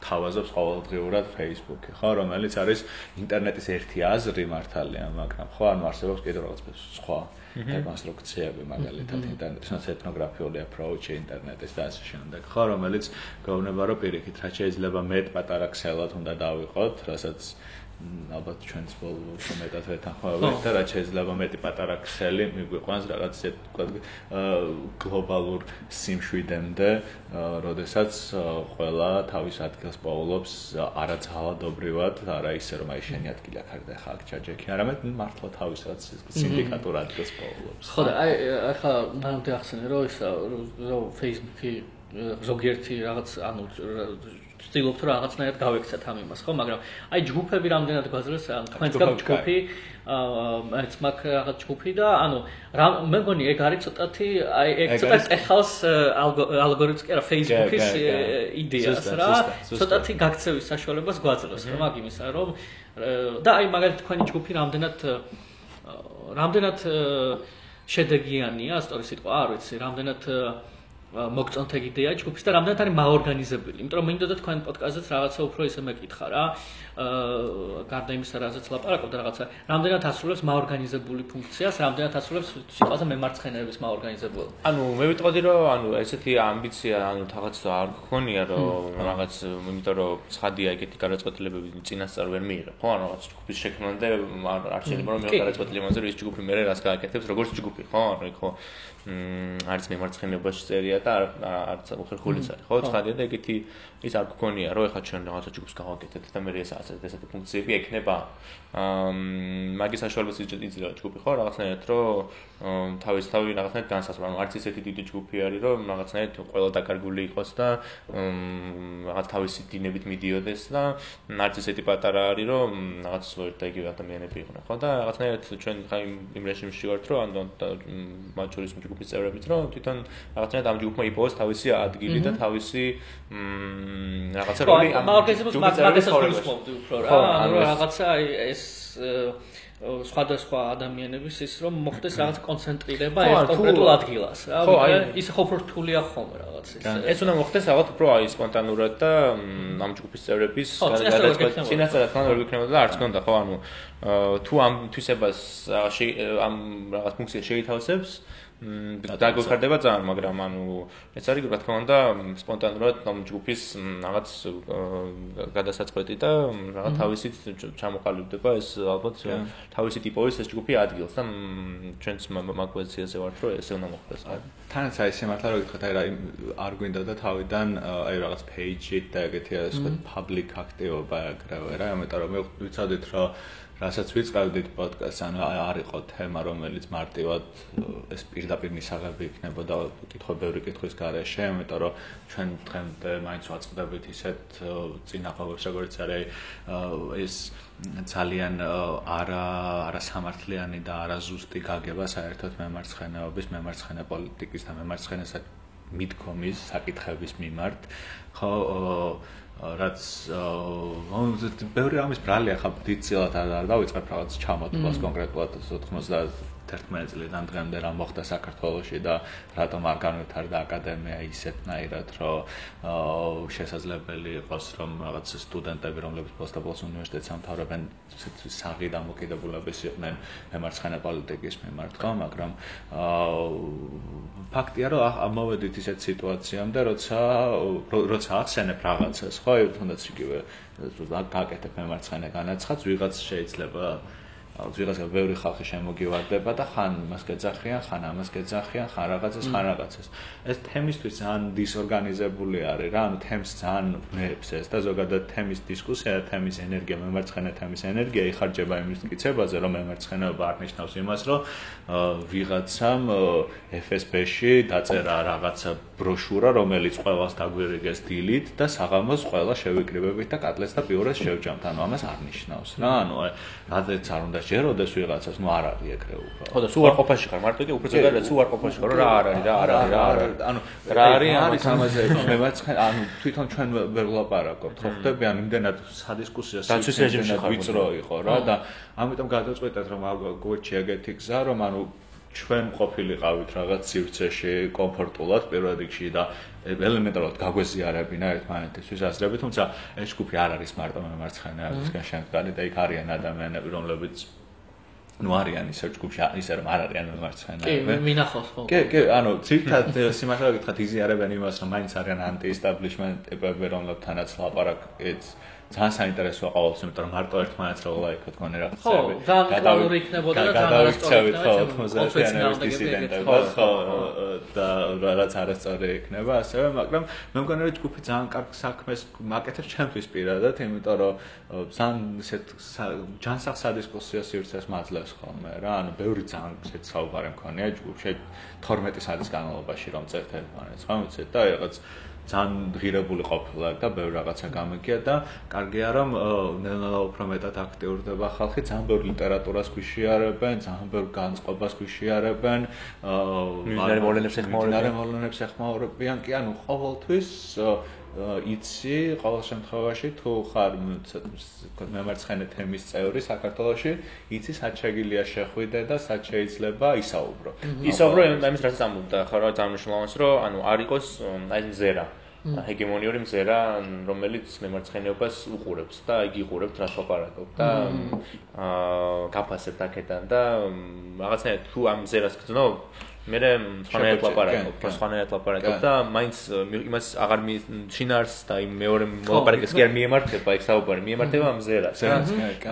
თავაზობს ყოველდღიურად Facebook-ი, ხო, რომელიც არის ინტერნეტის ერთი აზრი მართალია, მაგრამ ხო, ანუ არსებობს კიდევ რაღაც სხვა დეკონსტრუქციები, მაგალითად ინტერნეტის ეთნოგრაფიული approach-ი ინტერნეტის და ასე შემდეგ, ხო, რომელიც გვეუბნება, რომ პირიქით რა შეიძლება მეტ პატარა ქსელად უნდა დავიყოთ, რასაც ალბათ ჩვენს ბოლოს მეტად ვეთანხმებთ და რაც შეიძლება მეტი პატარა ქსელი მიგვიყვანს რაღაც გლობალურ სიმშვიდემდე, როდესაც ყველა თავის ადგილს პოულობს არაძალადობრივად, არა ისე რომ აი შენი ადგილი აქ არის და ხა აქ ჩაჯექი, არამედ მართლა თავის რაც სინდიკატურ ადგილს პოულობს. ხო და აი ახლა მანამდე ახსენე რომ ის რომ Facebook-ი ზოგიერთი რაღაც ანუ ვცდილობთ რომ რაღაცნაირად გავექცათ ამ იმას, ხო, მაგრამ აი ჯგუფები რამდენად გვაძლევს, თქვენს გაქვს ჯგუფი, მეც მაქვს რაღაც ჯგუფი და ანუ მე მგონი ეგ არის ცოტათი, აი ეგ ცოტა ეხავს ალგორითმს კი არა Facebook-ის იდეას რა, ცოტათი გაქცევის საშუალებას გვაძლევს, რა მაგ იმისა, რომ და აი მაგალითად თქვენი ჯგუფი რამდენად შედეგიანია, სწორი სიტყვა არ ვიცი, რამდენად მოგწონთ ეგ იდეა ჯგუფის და რამდენად არის მაორგანიზებული. იმიტომ რომ მინდოდა თქვენ პოდკასტზეც რაღაცა უფრო ისე მეკითხა რა. გარდა იმისა, რაზეც ლაპარაკობ და რაღაცა რამდენად ასრულებს მაორგანიზებული ფუნქციას, რამდენად ასრულებს სიტყვაზე მემარცხენეობის მაორგანიზებულობას. ანუ მე ვიტყოდი რომ ანუ ესეთი ამბიცია ანუ რაღაც არ გქონია რომ რაღაც იმიტომ რომ ცხადია ეგეთი გადაწყვეტილებები წინასწარ ვერ მიიღებ. ხო, ანუ რაღაც ჯგუფის შექმნამდე არ შეიძლება რომ მიიღო გადაწყვეტილებაზე რომ ის ჯგუფი მერე რას გააკეთებს, როგორც ჯგუფი, ხო? ანუ იქ ხო არის მემარცხენეობაში წერია და არც უხერხულიც არის, ხო? ცხადია და ეგეთი ის არ გქონია, რომ ეხლა ჩვენ რაღაცა ჯგუფს გავაკეთეთ და მე ესეთი ფუნქციები ექნება. მაგის საშუალებას იძლევა ჯგუფი, ხო? რაღაცნაირად რომ თავისთავად რაღაცნაირად განსაზღვრა, ანუ არც ისეთი დიდი ჯგუფი არის, რომ რაღაცნაირად ყველა დაკარგული იყოს და რაღაც თავისი დინებით მიდიოდეს და არც ისეთი პატარა არის, რომ რაღაც ერთ და იგივე ადამიანები იყვნენ, ხო? და რაღაცნაირად ჩვენ ხა იმ რეჟიმში ვართ, რომ ანუ მათ შორის ჯგუფის წევრებიც, რომ თვითონ რაღაცნაირად ამ ჯგუფმა იპოვოს თავისი ადგილი და თავისი რაღაცა როლი ამ ორგანიზმის მაგასაც გულისხმობდი უფრო რა, ანუ რაღაცა ეს სხვადასხვა ადამიანების ის რომ მოხდეს რაღაც კონცენტრირება ერთ კონკრეტულ ადგილას რა, ის ხო რთულია ხომ რაღაც ის. ეს უნდა მოხდეს რაღაც უფრო აი სპონტანურად და ამ ჯგუფის წევრების გადაწყვეტილება. წინასწარ თქვა რომ ვიქნებოდა და არც გონდა ხო, ანუ თუ ამ თვისებას ამ რაღაც ფუნქციას შეითავსებს დაგვეხარდება ძალიან, მაგრამ ანუ ეს არის რა თქმა უნდა სპონტანურად ამ ჯგუფის რაღაც გადასაწყვეტი და რაღაც თავისით ჩამოყალიბდება ეს ალბათ თავისით იპოვის ეს ჯგუფი ადგილს და ჩვენც მაგ პოზიციაზე ვართ რომ ესე უნდა მოხდეს. თანაც აი სიმართლე რომ გითხრათ აი რა არ გვინდა და თავიდან აი რაღაც page-ით და ეგეთი არის ხო public აქტივობა ეგრევე რა, ამიტომ რომ მე ვიცოდით რომ რასაც ვიწყებდით პოდკასტს, ანუ არ იყო თემა, რომელიც მარტივად ეს პირდაპირ მისაღები იქნებოდა კითხვა-ბევრი კითხვის გარეშე, იმიტომ რომ ჩვენ დღემდე მაინც ვაწყდებით ისეთ წინაღობებს, როგორც არის ეს ძალიან არასამართლიანი და არაზუსტი გაგება საერთოდ მემარცხენეობის, მემარცხენე პოლიტიკის და მემარცხენე მიდგომის საკითხების მიმართ, ხო რაც ბევრი ამის ბრალი ახლა დიდწილად არ დავიწყებ რაღაც ჩამოთვლას კონკრეტულად 91 წლიდან დღემდე რა მოხდა საქართველოში და რატომ არ განვითარდა აკადემია ისეთნაირად რომ შესაძლებელი იყოს რომ რაღაც სტუდენტები რომლებიც პოსტაბოლოს უნივერსიტეტს ამთავრებენ საღი დამოუკიდებულების იყვნენ მემარცხენე პოლიტიკის მიმართ ხო, მაგრამ ფაქტია რომ მოვედით ისეთ სიტუაციამდე როცა ახსენებ რაღაცას ხო თუნდაც იგივე გაკეთებ მემარცხენე განაცხადს ვიღაც შეიძლება ვიღაცა ბევრი ხალხი შემოგივარდება და ხან მას გეძახიან, ხან ამას გეძახიან, ხან რაღაცას. ეს თემისთვის ძალიან დისორგანიზებული არის რა, ანუ თემს ძალიან ნებს ეს და ზოგადად თემის დისკუსია, თემის ენერგია, მემარცხენე თემის ენერგია იხარჯება იმის მტკიცებაზე, რომ მემარცხენეობა არ ნიშნავს იმას, რომ ვიღაცამ FSB-ში დაწერა რაღაცა ბროშურა, რომელიც ყველას დაგვირიგეს დილით და საღამოს ყველა შევიკრიბებით და კატლეტს და პიურეს შევჭამთ. ანუ ამას არ ნიშნავს რა, ანუ რადგან არ უნდა ჯეროდეს ვიღაცას, ნუ არ არის ეგრე უფრო. ხო და სულ არ ყოფაში ხარ, მარტო კი უფრო ზოგადად სულ არ ყოფაში ხარ, რა არ არის. ანუ რა არის ამაზე მემარცხენე, ანუ თვითონ ჩვენ ვერ ვლაპარაკობთ, ხო ხდები, ანუ იმდენად სადისკუსია დაცვის რეჟიმში ხარ ვიწრო იყო რა და ამიტომ გადაწყვეტეთ რომ გვერდში ეგეთი გზა, რომ ანუ ჩვენ ყოფილიყავით რაღაც სივრცეში კომფორტულად პირველ რიგში და ელემენტარულად გაგვეზიარებინა ერთმანეთისთვის აზრები, თუმცა ეს ჯგუფი არ არის მარტო მემარცხენეებისგან შემდგარი და იქ არიან ადამიანები, რომლებიც ნუ არიან ისე ჯგუფში, ისე რომ არ არიან მემარცხენეები. კი, მინახავს ხო. კი, ანუ ცირთად სიმართლე გითხრათ იზიარებენ იმას, რომ მაინც არიან anti-establishment ტიპები, რომლებთანაც ლაპარაკიც ძალიან საინტერესოა ყოველთვის, იმიტომ რომ მარტო ერთმანეთს რო ლაიქოთ გონე რაღაცები. ხო, განკვლავური იქნებოდა და გადავიქცევით ხო 90-იანების დისიდენტებად, ხო და რაც არასწორი იქნება ასევე, მაგრამ მე მგონი რომ ჯგუფი ძალიან კარგ საქმეს მაკეთებს ჩემთვის პირადად, იმიტომ რომ ძალიან ისეთ ჯანსაღ სადისკუსიო სივრცეს მაძლევს ხოლმე რა, ანუ ბევრი ძალიან ისეთ საუბარი მქონია ჯგუფში 12 საათის განმავლობაში რომ წერთ ერთმანეთს, ხო ვიცით და რაღაც ძალიან ღირებული ყოფილა და ბევრი რაღაცა გამიგია და კარგია რომ ნელა უფრო მეტად აქტიურდება ხალხი, ძალიან ბევრი ლიტერატურას გვიშიარებენ, ძალიან ბევრი განწყობას გვიშიარებენ, მოვლენებს ეხმაურებიან, კი ანუ ყოველთვის იცი ყოველ შემთხვევაში თუ ხარ მემარცხენე თემის წევრი საქართველოში, იცი სად შეგიძლია შეხვიდე და სად შეიძლება ისაუბრო. ისაუბრო იმის რაც ამბობდა, ხო რა ძალიან მნიშვნელოვანს რომ ანუ არ იყოს აი მზერა. ჰეგემონიური მზერა, რომელიც მემარცხენეობას უყურებს და იგი უყურებს რას ლაპარაკობ და გაფასებთ აქედან და რაღაცნაირად თუ ამ მზერას გძნობ, მე სხვანაირად ლაპარაკობ და მაინც იმას აღარ შინაარს და იმ მეორე მოლაპარაკეს კი არ მიემართება ეგ საუბარი მიემართება მზერას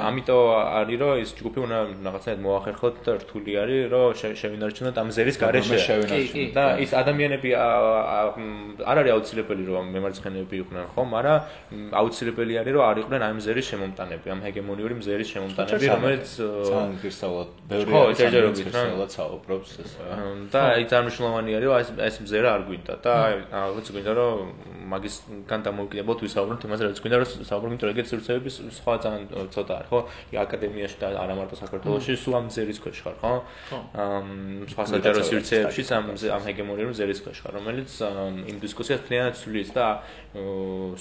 ამიტომ არის რომ ეს ჯგუფი უნდა რაღაცნაირად მოახერხოთ და რთული არის რომ შევინარჩუნოთ ამ მზერის გარეშე და ის ადამიანები არ არის აუცილებელი რომ მემარცხენეები იყვნენ ხო მაგრამ აუცილებელი არის რომ არ იყვნენ ამ მზერის შემომტანები ამ ჰეგემონიური მზერის შემომტანები რომელიც ძალიან ღირსეულად ბევრი ღირსეულად საუბრობს და აი წარმშლოვანი არის რომ ეს მზერა არ გვინდა და რაღაც გვინდა რომ მაგისგან დამოუკიდებელ ვისაუბროთ იმაზე რაც გვინდა რომ საუბრობთ იმიტომ რომ ეგეთ სივრცეების სხვა ძალიან ცოტა არის ხო აკადემიაში და არა მარტო საქართველოში სულ ამ მზერის ქვეშ ხარ ხო სხვა საჯარო სივრცეებში ამ ჰეგემონიური მზერის ქვეშ ხარ რომელიც იმ დისკუსიას მთლიანად ცვლის და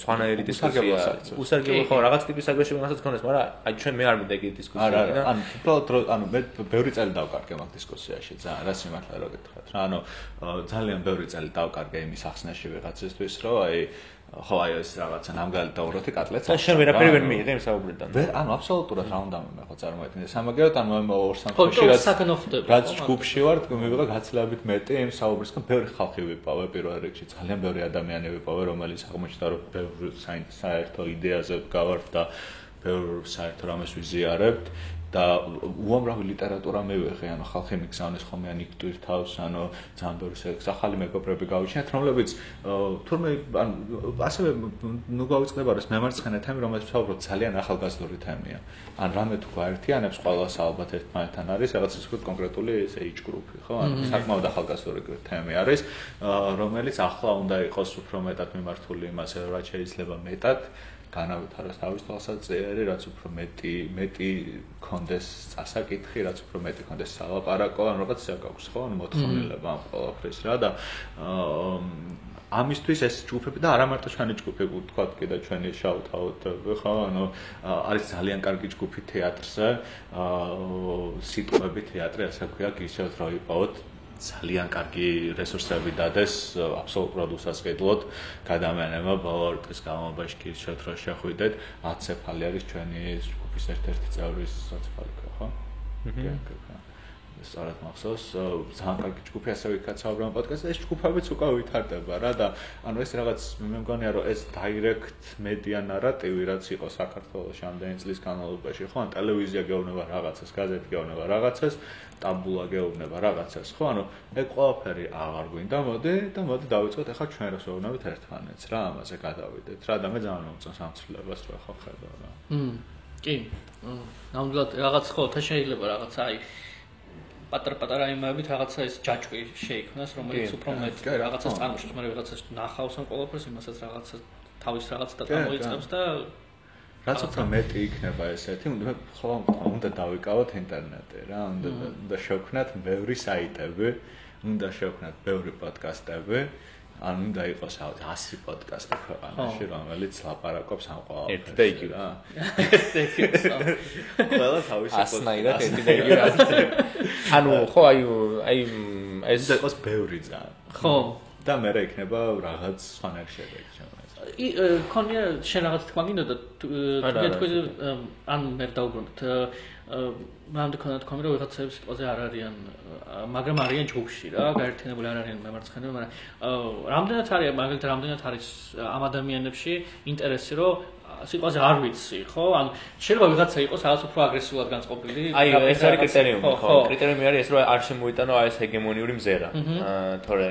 სხვანაირი დისკუსია უსარგებლო ხო რაღაც ტიპის საქმეში მაგასაც ქონდეს მაგრამ აი ჩვენ მე არ მინდა ეგეთი დისკუსია არა ანუ უბრალოდ ანუ მე ბევრი წელი დავკარგე მაგ დისკუსიაში ძალიან რა სიმართლე რო გითხრათ რა ანუ ძალიან ბევრი წელი დავკარგე იმის ახსნაში ვიღაცისთვის რომ აი ხო აი ეს რაღაცა ნამგალი და უბრალოდ კატლეც და შენ ვერაფერი ვერ მიიღე იმ საუბრიდან ვერ ანუ აბსოლუტურად რა უნდა მე ხო წარმოედგინე სამაგერად ანუ მე 2-3 რაც ჯგუფში ვარ მივიღე გაცილებით მეტი იმ საუბრისგან ბევრი ხალხი ვიპოვე პირველ რიგში ძალიან ბევრი ადამიანი ვიპოვე რომელიც აღმოჩნდა რომ ბევრი საერთო იდეაზე გავართ და ბევრ საერთო რამეს ვიზიარებთ და უამრავი ლიტერატურა მივიღე, ანუ ხალხი მიგზავნეს ხოლმე ან იკვტვირ თავს, ანუ ძალიან ბევრი ახალი მეგობრები გავიჩინეთ, რომლებიც თურმე ან ასევე ნუ გავიწყდება ეს მემარცხენე თემი, რომელიც ვსაუბრობ ძალიან ახალგაზრდული თემია. ან რამე თუ გაერთიანებს ყველას ალბათ ერთმანეთთან არის, რაღაც ისე კონკრეტული ესე ჯგუფი, ხო? ანუ საკმაოდ ახალგაზრდული თემი არის, რომელიც ახლა უნდა იყოს უფრო მეტად მიმართული იმაზე, რაც შეიძლება მეტად განავითაროს თავის თვალსაჩინო, რაც უფრო მეტი კონდეს წასაკითხი, რაც უფრო მეტი კონდეს სალაპარაკო, ან რაღაც საკაქვს, ხო? ანუ მოთხოვნილება ამ ყველაფრის რა და ამისთვის ეს ჯგუფები და არა მარტო ჩვენი ჯგუფები, ვთქვათ კიდე ჩვენი შაუთ-აუთ, ხო? ანუ არის ძალიან კარგი ჯგუფი თეატრზე, სიტყვები თეატრი, ასე ვქვია, გიშევთ რა ვიპოვოთ ძალიან კარგი რესურსები დადეს აბსოლუტურად უსასყიდლოდ გადამენება ბოლო წლის განმავლობაში გირჩევთ რომ შეხვიდეთ 10 წელი არის ჩვენი ჯგუფის ერთ-ერთი წევრის სოციალური ხო? სწორად მახსოვს ძალიან კარგი ჯგუფი ასევე იქაცაუბრა პოდკასტზე ეს ჯგუფებიც უკვე ვითარდება რა და ანუ ეს რაღაც მე მგონია რომ ეს დაირექტ მედია ნარატივი რაც იყო საქართველოში ამდენი წლის განმავლობაში ხო ან ტელევიზია გეუბნება რაღაცას გაზეთი გეუბნება რაღაცას ტაბულა გეუბნება რაღაცას ხო ანუ ეგ ყველაფერი აღარ გვინდა მოდი დავიწყოთ ახლა ჩვენ რას ვეუბნებით ერთმანეთს რა ამაზე გადავიდეთ რა და მე ძალიან მომწონს ამ ცვლილებას რა ხო ხედავ რა კი ნამდვილად რაღაც ხო თა შეიძლება რაღაცა აი პატარ-პატარა იმებით რაღაცა ეს ჯაჭვი შეიქმნას, რომელიც უფრო მეტ რაღაცას წარმოშობს, მაგრამ რაღაცას ნახავს ამ ყველაფერს, იმასაც რაღაცა თავის რაღაც და გამოიწევს და რაც უფრო მეტი იქნება ესეთი, უნდა დავიკავოთ ინტერნეტი რა, უნდა შევქმნათ ბევრი საიტები, უნდა შევქმნათ ბევრი პოდკასტები, ან უნდა იყოს 100 პოდკასტი ქვეყანაში, რომელიც ლაპარაკობს ამ ყველაფერს. და იგი რა. ყველა თავისი ასნაირად ერთი და იგი რა. ანუ ხო აი ეს იყოს ბევრი ძალიან. ხო. და მე რა იქნება რაღაც სხვანაირ შედეგი შემოეწა. ქონია შენ რაღაც თქვა გინდა და თქვი ან მე დავუბრუნდეთ მამდე ქონდა თქვა რომ ვიღაცების სიტყვაზე არ არიან მაგრამ არიან ჯგუფში რა გაერთიანებული არ არიან მემარცხენეები მაგრამ რამდენად არის მაგალითად რამდენად არის ამ ადამიანებში ინტერესი რომ სიტყვაზე არ ვიცი ხო ან შეიძლება ვიღაცა იყოს რაღაც უფრო აგრესიულად განწყობილი აი ეს არის კრიტერიუმი ხო კრიტერიუმი არის ეს რომ არ შემოიტანო აი ეს ჰეგემონიური მზერა თორე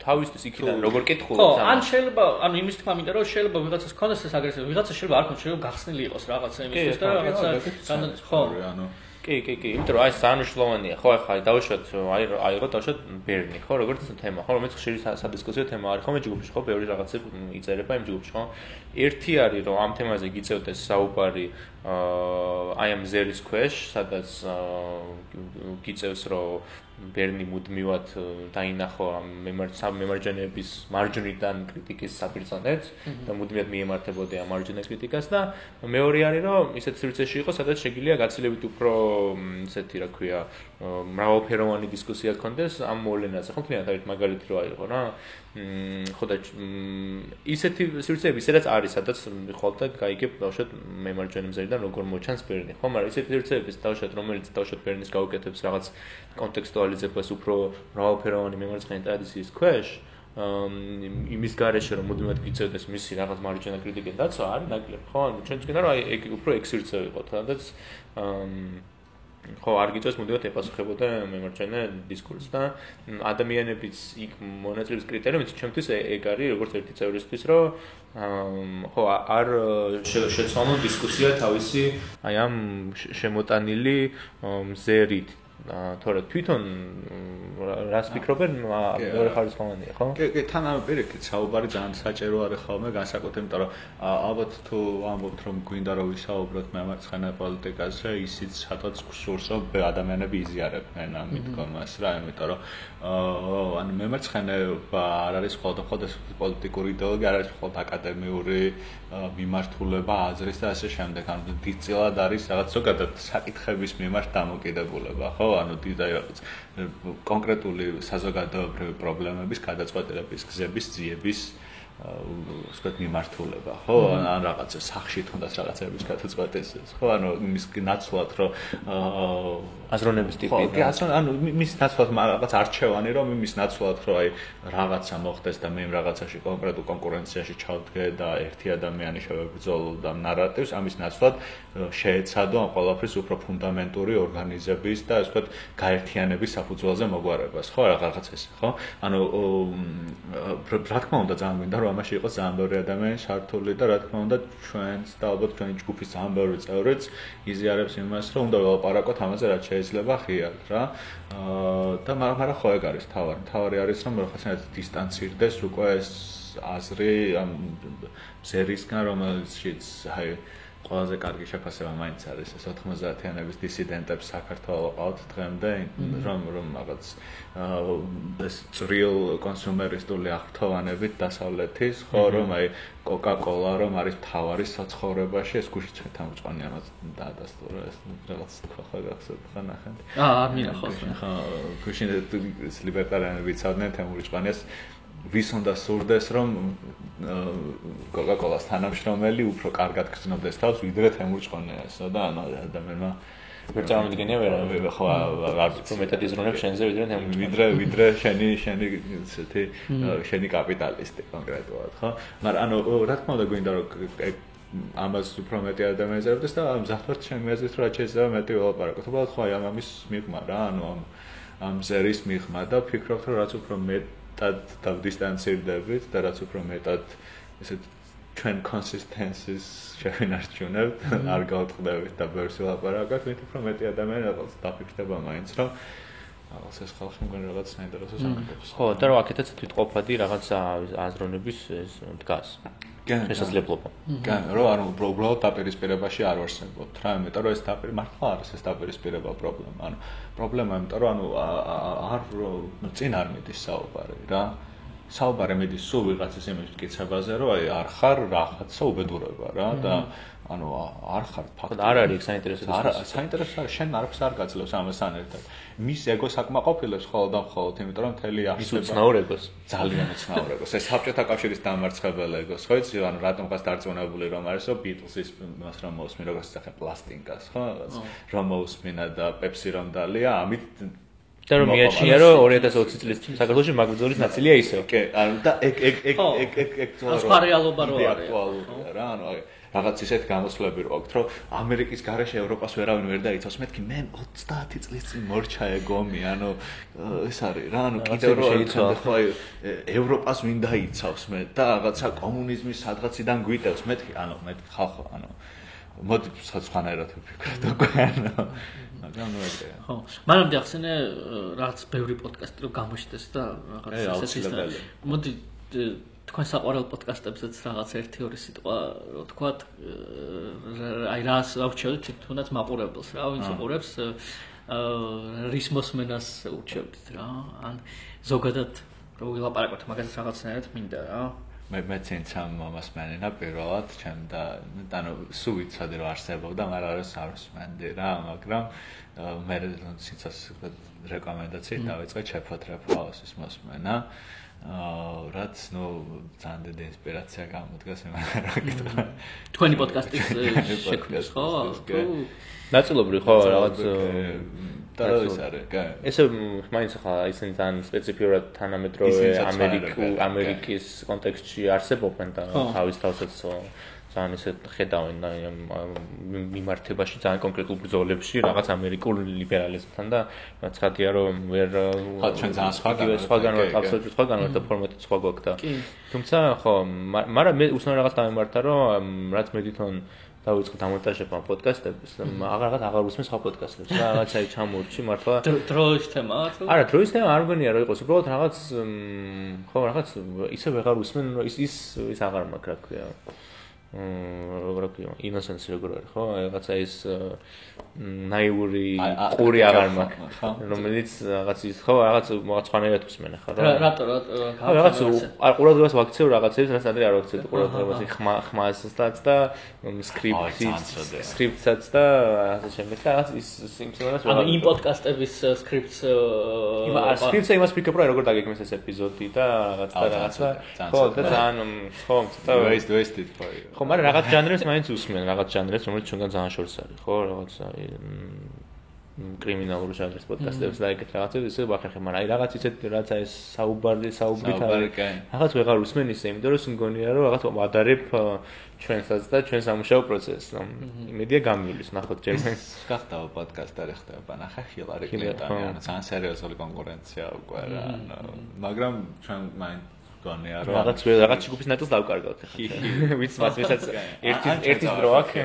თავისთვის იქიდან როგორ კითხულობ ხო ან შეიძლება ანუ იმის თქმა მინდა რომ შეიძლება ვიღაცას ქონდეს ეს აგრესია ვიღაცა შეიძლება არ ქონდეს შეიძლება გახსნილი იყოს რაღაცა იმისთვის და რაღაცა ხო ანუ კი, იმიტომ რომ აი სანიშნულოვანია, ხო, ახლა დავუშვათ, აიღო დავუშვათ ბერნი, ხო, როგორც თემა, ხო, რომელიც ხშირი სადისკუსიო თემა არის, ხო, მე ჯგუფში ხო, ბევრი რაღაცები იწერება იმ ჯგუფში, ხო. ერთი არის, რომ ამ თემაზე გიწევდეს საუბარი აი ამ მზერის ქვეშ, სადაც გიწევს, რომ ბერნი მუდმივად დაინახო მემარჯვენეების მარჯვნიდან კრიტიკის საპირწონეთ და მუდმივად მიემართებოდა ამ მარჯვენა კრიტიკას და მეორე არის რომ ისეთ სივრცეში იყო სადაც შეგიძლია გაცილებით უფრო ისეთი რა ქვია მრავალფეროვანი დისკუსია გქონდეს ამ მოვლენაზე ხო თქვენ დავით მაგალითი რო აიღო რა ხო და ისეთი სივრცეები, სადაც არის, სადაც ხვალ და გაიგებ ბავშვად მემარჯვენე მზერიდან როგორ მოჩანს ბერნი, ხო, მაგრამ ისეთი სივრცეები, ბავშვად რომელიც ბავშვად ბერნის გაუკეთებს რაღაც კონტექსტუალიზებას უფრო მრავალფეროვანი მემარცხენე ტრადიციის ქვეშ, იმის გარეშე რომ მუდმივად გიწევდეს მისი რაღაც მარჯვენა კრიტიკით დაცვა არის ნაკლები, ხო, ანუ ჩვენც გინდა რომ აი უფრო ეგ სივრცე ვიყოთ, სადაც ხო, არ გიწევს მუდმივად ეპასუხებოდა მემარჯვენე დისკურსს და ადამიანების იქ მონაწილეობის კრიტერიუმით ჩემთვის ეგ არის როგორც ერთი წევრისთვის, რომ ხო, არ შეცვალონ დისკუსია თავისი აი ამ შემოტანილი მზერით. თორე თვითონ რას ფიქრობენ მეორე ხარისხოვანია, ხო? კი, თან ამ პირიქით საუბარი ძალიან საჭირო არის ხოლმე განსაკუთრებით, იმიტომ რომ ალბათ თუ ამბობთ რომ გვინდა რომ ვისაუბროთ მემარცხენე პოლიტიკაზე, ისიც სადაც გსურს რომ ადამიანები იზიარებენ ამ მიდგომას რა, იმიტომ რომ ანუ მემარცხენეობა არ არის მხოლოდ პოლიტიკური იდეოლოგია, არ არის მხოლოდ აკადემიური მიმართულება, აზრის და ასე შემდეგ. ანუ დიდწილად არის რაღაც ზოგადად საკითხების მიმართ დამოუკიდებულება, ხო? ანუ რაღაც კონკრეტული საზოგადოებრივი პრობლემების გადაწყვეტილების გზების ძიების ვსკოთ მიმართულება, ხო? ან რაღაცა სახში თუნდაც რაღაცების გადაწყვეტის, ხო? ანუ იმის ნაცვლად რომ აზროვნების ტიპი კი, ანუ მის ნაცვლად რაღაც არჩევანი რომ იმის ნაცვლად რომ აი რაღაცა მოხდეს და მე რაღაცაში კონკრეტულ კონკურენციაში ჩავდგე და ერთი ადამიანი შევებრძოლო და ნარატივს ამის ნაცვლად შეეცადო ამ ყველაფრის უფრო ფუნდამენტური ორგანიზების და ასე ვთქვათ გაერთიანების საფუძველზე მოგვარებას, ხო? რაღაც ესე, ხო? ანუ რა თქმა უნდა ძალიან მინდა რომ ამაში იყოს ძალიან ბევრი ადამიანი ჩართული და რა თქმა უნდა ჩვენც და ალბათ ჩვენი ჯგუფის ძალიან ბევრი წევრიც იზიარებს იმას რომ უნდა ველაპარაკოთ ამაზე რაც შეიძლება ღიად რა და მაგრამ ხო ეგ არის თავარი არის რომ რაღაცნაირად დისტანცირდეს უკვე ეს აზრი ამ მზერისგან რომელშიც აი ყველაზე კარგი შეფასება მაინც არის ეს 90-იანების დისიდენტებს საქართველოს ყავთ დღემდე რომ რაღაც ეს წრიელ კონსუმერისტული აღრთოვანებით დასავლეთის ხო რომ აი კოკა-კოლა რომ არის თავარი საცხოვრებაში ეს გუშინ თამწვანიანად დაადასტურა ეს რაღაც თქვა ხო გახსოვთ ხო ნახეთ მინახავს ხო გუშინ ეს ლიბერტარიანები იცავდნენ თემური ჭყანიას ვის უნდა სურდეს რომ კოკა-კოლას თანამშრომელი უფრო კარგად გრძნობდეს თავს ვიდრე თემურ ჭყონიასო და ანუ ადამიანმა ვერ წარმოვიდგენია ვერავინ ხო არ უფრო მეტად იზრუნებს შენზე ვიდრე შენი ესეთი შენი კაპიტალისტი კონკრეტულად ხო მაგრამ ანუ რა თქმა უნდა გვინდა რომ ამას უფრო მეტი ადამიანს ერევდეს და მზარდ ჩემი აზრით რა შეიძლება მეტი ველაპარაკოთ უბრალოდ ხო აი ამის მიღმა რა ანუ ამ მზერის მიღმა და ვფიქრობ რომ რაც უფრო და დისტანცირდებით და რაც უფრო მეტად ესეთ ჩვენ კონსისტენსის შევინარჩუნებთ, არ გავწყდებით და ბევრს ველაპარაკებთ, მით უფრო მეტი ადამიანი რაღაც დაფიქრდება მაინც, რომ რაღაც ეს ხალხი მგონი რაღაც საინტერესო საკითხებს. ხო, და რომ აქეთაც თვითყოფადი რაღაც აზროვნების ეს დგას. შესაძლებლობა. რომ ანუ უბრალოდ დაპირისპირებაში არ ვარსებობთ რა, იმიტომ რომ ეს მართლა არის ეს დაპირისპირება პრობლემა. ანუ პრობლემა იმიტომ რომ ანუ არ წინ არ მიდის საუბარი რა. საუბარი მიდის სულ ვიღაცის იმის მტკიცებაზე, რომ აი არ ხარ რაღაცა უბედურება რა და ანუ არ ხარ ფაქტი. არ არის საინტერესო დისკუსია. საინტერესო არის შენ არაფერს არ გაძლევს ამასთან ერთად. მის ეგოს აკმაყოფილებს ხოლმე და ხოლმე, იმიტომ რომ მთელი არსება უცნაურ ეგოს. ძალიან უცნაურ ეგოს. ეს საბჭოთა კავშირის დამარცხებელი ეგოს, ხო იცი, ანუ რატომღაც დარწმუნებული რომ არის, რომ ბიტლსის მას რომ მოусმინა როგორც სახე პლასტინკას, ხო? რომ მოусმინა და პეპსი რომ დალია, ამით და რომ მიაჩნია რომ 2020 წლის საქართველოში მაგბრძოლის ნაწილია ისევ. კი, ანუ და ეგ ასპარეალობა რო არის. აქტუალურია რა, ანუ რაღაც ისეთ გამოსვლები რო აქვს, რომ ამერიკის გარეშე ევროპას ვერავინ ვერ დაიცავს. მეთქი მე 30 წლის წინ მორჩა ეგომი, ანუ ეს არის რა, ანუ კიდევ რო შეიძლება ხო ევროპას ვინ დაიცავს მე და რაღაცა კომუნიზმის სადღაციდან გვიტევს. მეთქი, ანუ მე ხალხო, ანუ მოდი სხვანაირად ვფიქროთ უკვე, ანუ მაგრამ ნუ ეგრეა. ხო, მანამდე ახსენე რაღაც ბევრი პოდკასტი რო გამოჩნდეს და რაღაც ესეთი. მოდი თქვენ საყვარელ პოდკასტებზეც რაღაც 1-2 სიტყვა რო თქვათ, აი რას აუჩევთ თუნდაც მაყურებელს რა, ვინც უყურებს რის მოსმენას უჩევთ რა, ან ზოგადად რო ვილაპარაკოთ მაგას რაღაცნაირად მინდა რა. მე ცინცამ მომასმენინა პირველად ჩემ და ანუ სულ ვიცოდი რომ არსებობდა, მაგრამ არ მოსმენდი რა, მაგრამ მე ცინცას რეკომენდაციით დავიწყე შეფოთრება ის მოსმენა. რაც ძალიან დიდი ინსპირაცია გამოდგას იმან. თქვენი პოდკასტის შექმნის ხო? ნაწილობრივ ხო რაღაც და ის არის, გა. ესე მაინც ხა ისინი ძალიან სპეციფიურად თანამედროვე ამერიკის კონტექსტში არსებობენ და თავის თავსაც ძალიან ისე ხედავენ მიმართებაში ძალიან კონკრეტულ ბრძოლებში რაღაც ამერიკულ ლიბერალიზმთან და ცხადია რომ ვერ ხო ჩვენ ძალიან სხვაგან ვარ აბსოლუტურად სხვაგან ვარ და ფორმატი სხვა გვაქვს და თუმცა ხო მაგრამ მე უსმენ რაღაც დამემართა რომ რაც მე თვითონ დავიწყე დამონტაჟება პოდკასტების აღარ უსმენ სხვა პოდკასტებს რა რაღაცა ჩამორჩი მართლა დროის თემა არა დროის თემა არ მგონია რომ იყოს უბრალოდ რაღაც ხო რაღაც ისე ვეღარ უსმენ ის აღარ მაქვს რა ქვია როგორ ქვია ინოსენსი როგორ არის ხო რაღაცა ის ნაიური ყური აღარ მაქვს რომელიც რაღაც ის ხო რაღაც სხვანაირად უსმენ ხარ რა რატო რაღაც ყურადღებას ვაქცევ რაღაცებს რაც ადრე არ ვაქცევ ყურადღებას ხმასაც და სკრიპტსაც და ასე შემდეგ და რაღაც ის სიმსონას ანუ იმ პოდკასტების სკრიპტს იმას ვფიქრობ რომ როგორ დაგეგმეს ეს ეპიზოდი და რაღაცა ხო და ძალიან ხო wasted for you ხო მაგრამ რაღაც ჟანრებს მაინც უსმენ რაღაც ჟანრებს რომელიც ჩვენგან ძალიან შორს არის ხო რაღაცა კრიმინალური ჟანრის პოდკასტებს და ეგეთ რაღაცებს ისე ვახერხებ მაგრამ აი რაღაც ისეთ რაც ეს საუბრით რაღაც ვეღარ უსმენ ისე იმიტომ რომ მგონია რომ რაღაც ვადარებ ჩვენსაც და ჩვენ სამუშაო პროცესს მედია გამიulis ნახოთ ჩემს გახდა პოდკასტერი ხდება ნახე ხილარი კლეტანი ანუ ძალიან სერიოზული კონკურენცია უკვე რა მაგრამ ჩვენ მაინც რაღაც ჯგუფის ნაწილს დავკარგავთ ახლა ვიც მასაც ერთის დრო აქვს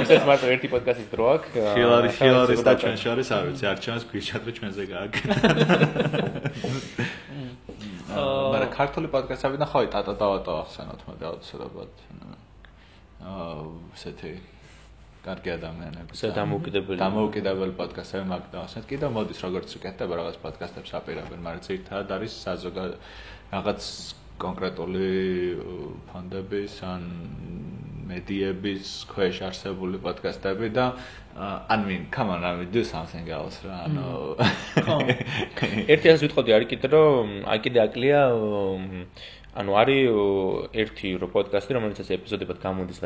ვისაც მარტო ერთი პოდკასტის დრო აქვს ხილარის და ჩვენ შორის არ ვიცი არჩევანს გვიჩადრე ჩვენზე გააკეთა მაგრამ ქართული პოდკასტები და ხო ტატა დავატო ახსენოთ მე გაუცილებლად ესეთი კარგი ადამიანები დამოუკიდებელ პოდკასტები მაგდავსეთ კიდევ მოდის როგორც უკეთდება რაღაც პოდკასტებს აპირებენ მაგრამ ძირითადად არის საზოგადო რაღაც კონკრეტული ფონდების ან მედიების ქვეშ არსებული პოდკასტები და I mean come on I will do something else რა ანუ ერთი ასე ვიტყოდი არის კიდე რომ აი კიდე აკლია ანუ არის ერთი რო პოდკასტი რომელიც ეს ეპიზოდებად გამოდის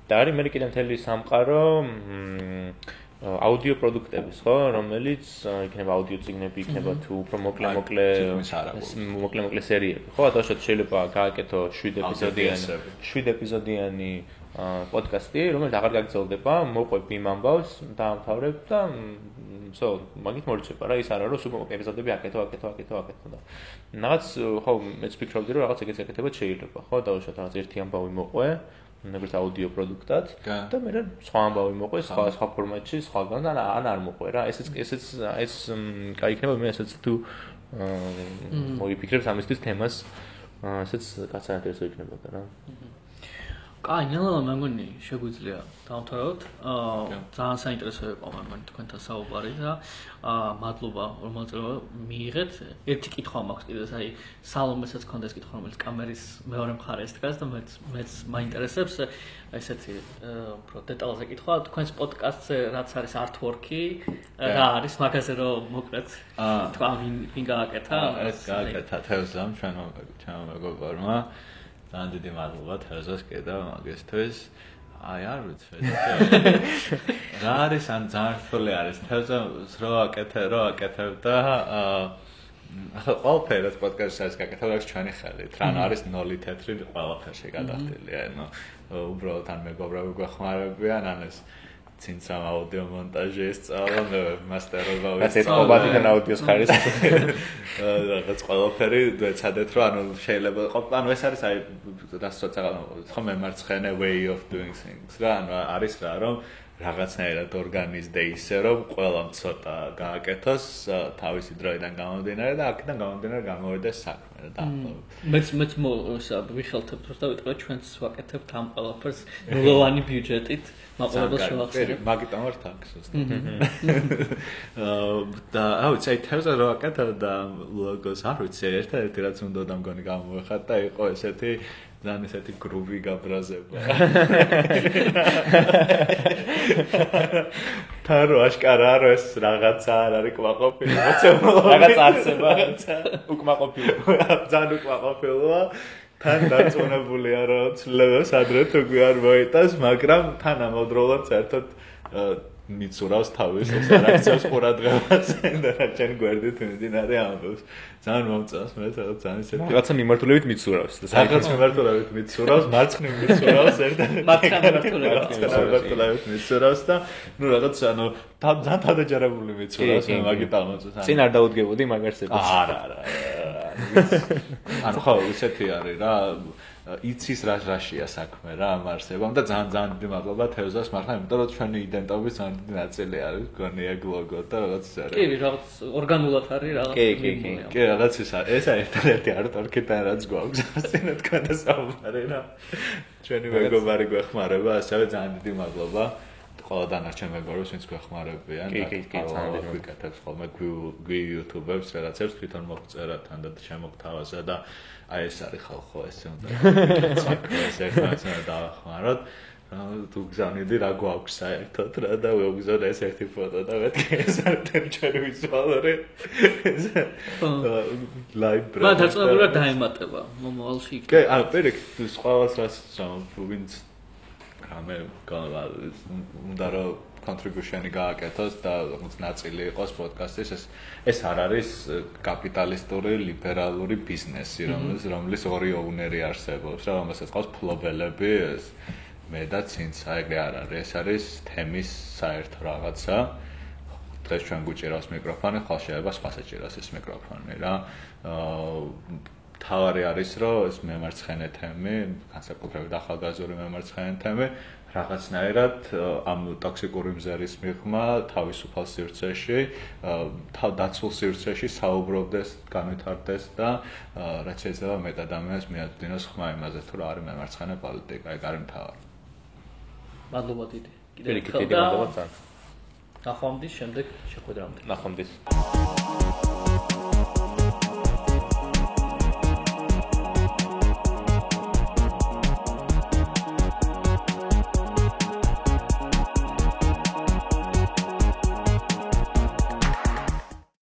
და არის მე კიდე მთელი სამყარო აუდიო პროდუქტების ხო რომელიც იქნება აუდიო წიგნები იქნება თუ უფრო მოკლე სერიები ხო ათაშოთ შეიძლება გააკეთო 7 ეპიზოდიანი პოდკასტი რომელიც აღარ გაგრძელდება მოყვებ იმ ამბავს დაამთავრებ და მაგით მორჩება რა ის არა რომ სულ ეპიზოდები აკეთო და რაღაც ხო მეც ვფიქრობდი რომ რაღაც ეგეც აკეთებად შეიძლება ხო დაუშვათ რაღაც ერთი ამბავი მოყვე როგორც აუდიო პროდუქტად და მე სხვა ამბავი მოყვე სხვა ფორმატში სხვაგან და არ მოყვე რა ეს კაი იქნება მე ესეც თუ მოიფიქრებს ამისთვის თემას ესეც კაცანაირსო იქნებოდა რა კაი ნელა მე მგონი შეგვიძლია დავთავროთ ძალიან საინტერესო იყო მე მგონი თქვენთან საუბარი და მადლობა რომ მიიღეთ ერთი კითხვა მაქვს კიდევ აი სალომესაც ქონდეს კითხვა რომელიც კამერის მეორე მხარეს დგას და მეც მაინტერესებს ესეთი უფრო დეტალზე კითხვა თქვენს პოდკასტზე რაც არის artwork-ი რა არის მაგაზე რომ მოკლედ თქვა ვინ გააკეთა ეს გააკეთა თევზამ ჩვენ მეგობრმა ძალიან დიდი მადლობა თევზას კიდე მაგისთვის აი არ ვიცი რა არის ან ძალიან რთული არის თევზას რო აკეთებ და ახლა ყველაფერს პოდკასტში არის გაკეთებული აქვს ჩვენი ხელით რა არის 0 თეთრი ყველაფერში გადახდილი ანუ უბრალოდ ან მეგობრები გვეხმარებიან ან ეს ცინცამ აუდიო მონტაჟი ესწავლა მე მასტერობა ვისწავლა და აუდიოს ხარისხი რაღაც ყველაფერი ვეცადეთ რომ ანუ შეიძლება ანუ ეს არის აი რას როცა ხო მემარცხენე way of doing things რა ანუ არის რა რომ რაღაცნაირად ორგანიზდე ისე რომ ყველამ ცოტა გააკეთოს თავისი დროიდან გამომდინარე და აქედან გამომდინარე გამოვიდეს საქმე და მეც ვიხელთებ თორს და ვიტყვი ჩვენც ვაკეთებთ ამ ყველაფერს ნულოვანი ბიუჯეტით მაყურებელს შევახსენებ მაგიტომ ვარ თაქსოს და აუცი აი თევზა რო აკეთებ და ლოგოს არ ვიცი ერთადერთი რაც უნდა დამგონი გამოვეხატ და იყო ესეთი ძალიან ესეთი გრუვი გაბრაზება თარო აშკარა რო ეს რაღაცა არ არის კვაყოფილი რაღაც არცება უკმაყოფილი ძალიან უკმაყოფილია თან დაწონებულია რომ ცლებებს ადრე თუ არ მოიტანს მაგრამ თან ამავდროულად საერთოდ მიცურავს თავის ეს არაქცევს ყურადღებას და ჩვენ გვერდით მიმდინარე ამბობს ძალიან მომწონს მე ძალიან ისეთი რაღაცა მიმართულებით მიცურავს და რაღაც მიმართულებით მიცურავს მარცხნივ მიცურავს მარცხნივ მიცურავს და ნუ რაღაც ანუ ძალიან თავდაჯერებული მიცურავს მე მაგით ამოწევს წინ არ დაუდგებოდი მაგარსებას არა ანუ ხო ისეთი არის რა იცის რაშია საქმე რა ამ არსებამ და ძალიან დიდი მადლობა თევზას მართლა იმიტომ რომ ჩვენი იდენტობის ძალიან დიდი ნაწილი არის გონია ლოგო და რაღაც ის არის კი რაღაც ორგანულად არის რაღაც კი რაღაც ის არის ეს ერთადერთი არტორკიდან რაც გვაქვს ასენა თქვა და საუბარი რა ჩვენი მეგობარი გვეხმარება ასევე ძალიან დიდი მადლობა ყველა დანარჩენ მეგობრებს ვინც გვეხმარებიან კი ძალიან დიდი ვიკეთებს ხოლმე გვი YouTube-ებს რაღაცებს თვითონ მოგწერათ თან და შემოგთავაზა და აი ეს არის ხალხო ესე უნდა საქმეს ერთმანეთს დავახმაროთ თუ გზავნიდი რა გვაქვს საერთოდ რა და ვეუბნოთ ეს ერთი ფოტო და მეთქე ეს არის ჩვენი ვიზუალური ლაივ ბრენდი მაგრამ დაწონებულად დაემატება მომავალში კი ანუ პერექტ სხვას რაც ვინც რამე უნდა რომ contribution-ი გააკეთოს და ნაწილი იყოს პოდკასტის ეს არ არის კაპიტალისტური ლიბერალური ბიზნესი რომლის ორი ოუნერი არსებობს რა რომელსაც ყავს ფლობელები მე და ცინცაძე ეგრე არ არის ეს არის თემის საერთო რაღაცა დღეს ჩვენ გვიჭირავს მიკროფონი ხვალ შეიძლება სხვას ეჭიროს ეს მიკროფონი რა თავარი არის რომ ეს მემარცხენე თემი განსაკუთრებით ახალგაზრდული მემარცხენე თემი რაღაცნაირად ამ ტოქსიკური მზერის მიღმა თავისუფალ სივრცეში დაცულ სივრცეში საუბრობდეს განვითარდეს და რაც შეიძლება მეტ ადამიანს მიადგინოს ხმა იმაზე თუ რა არის მემარცხენე პოლიტიკა ეგ არის მთავარი მადლობა დიდი დიდი მადლობა თან ნახვამდის შემდეგ შეხვედრამდე ნახვამდის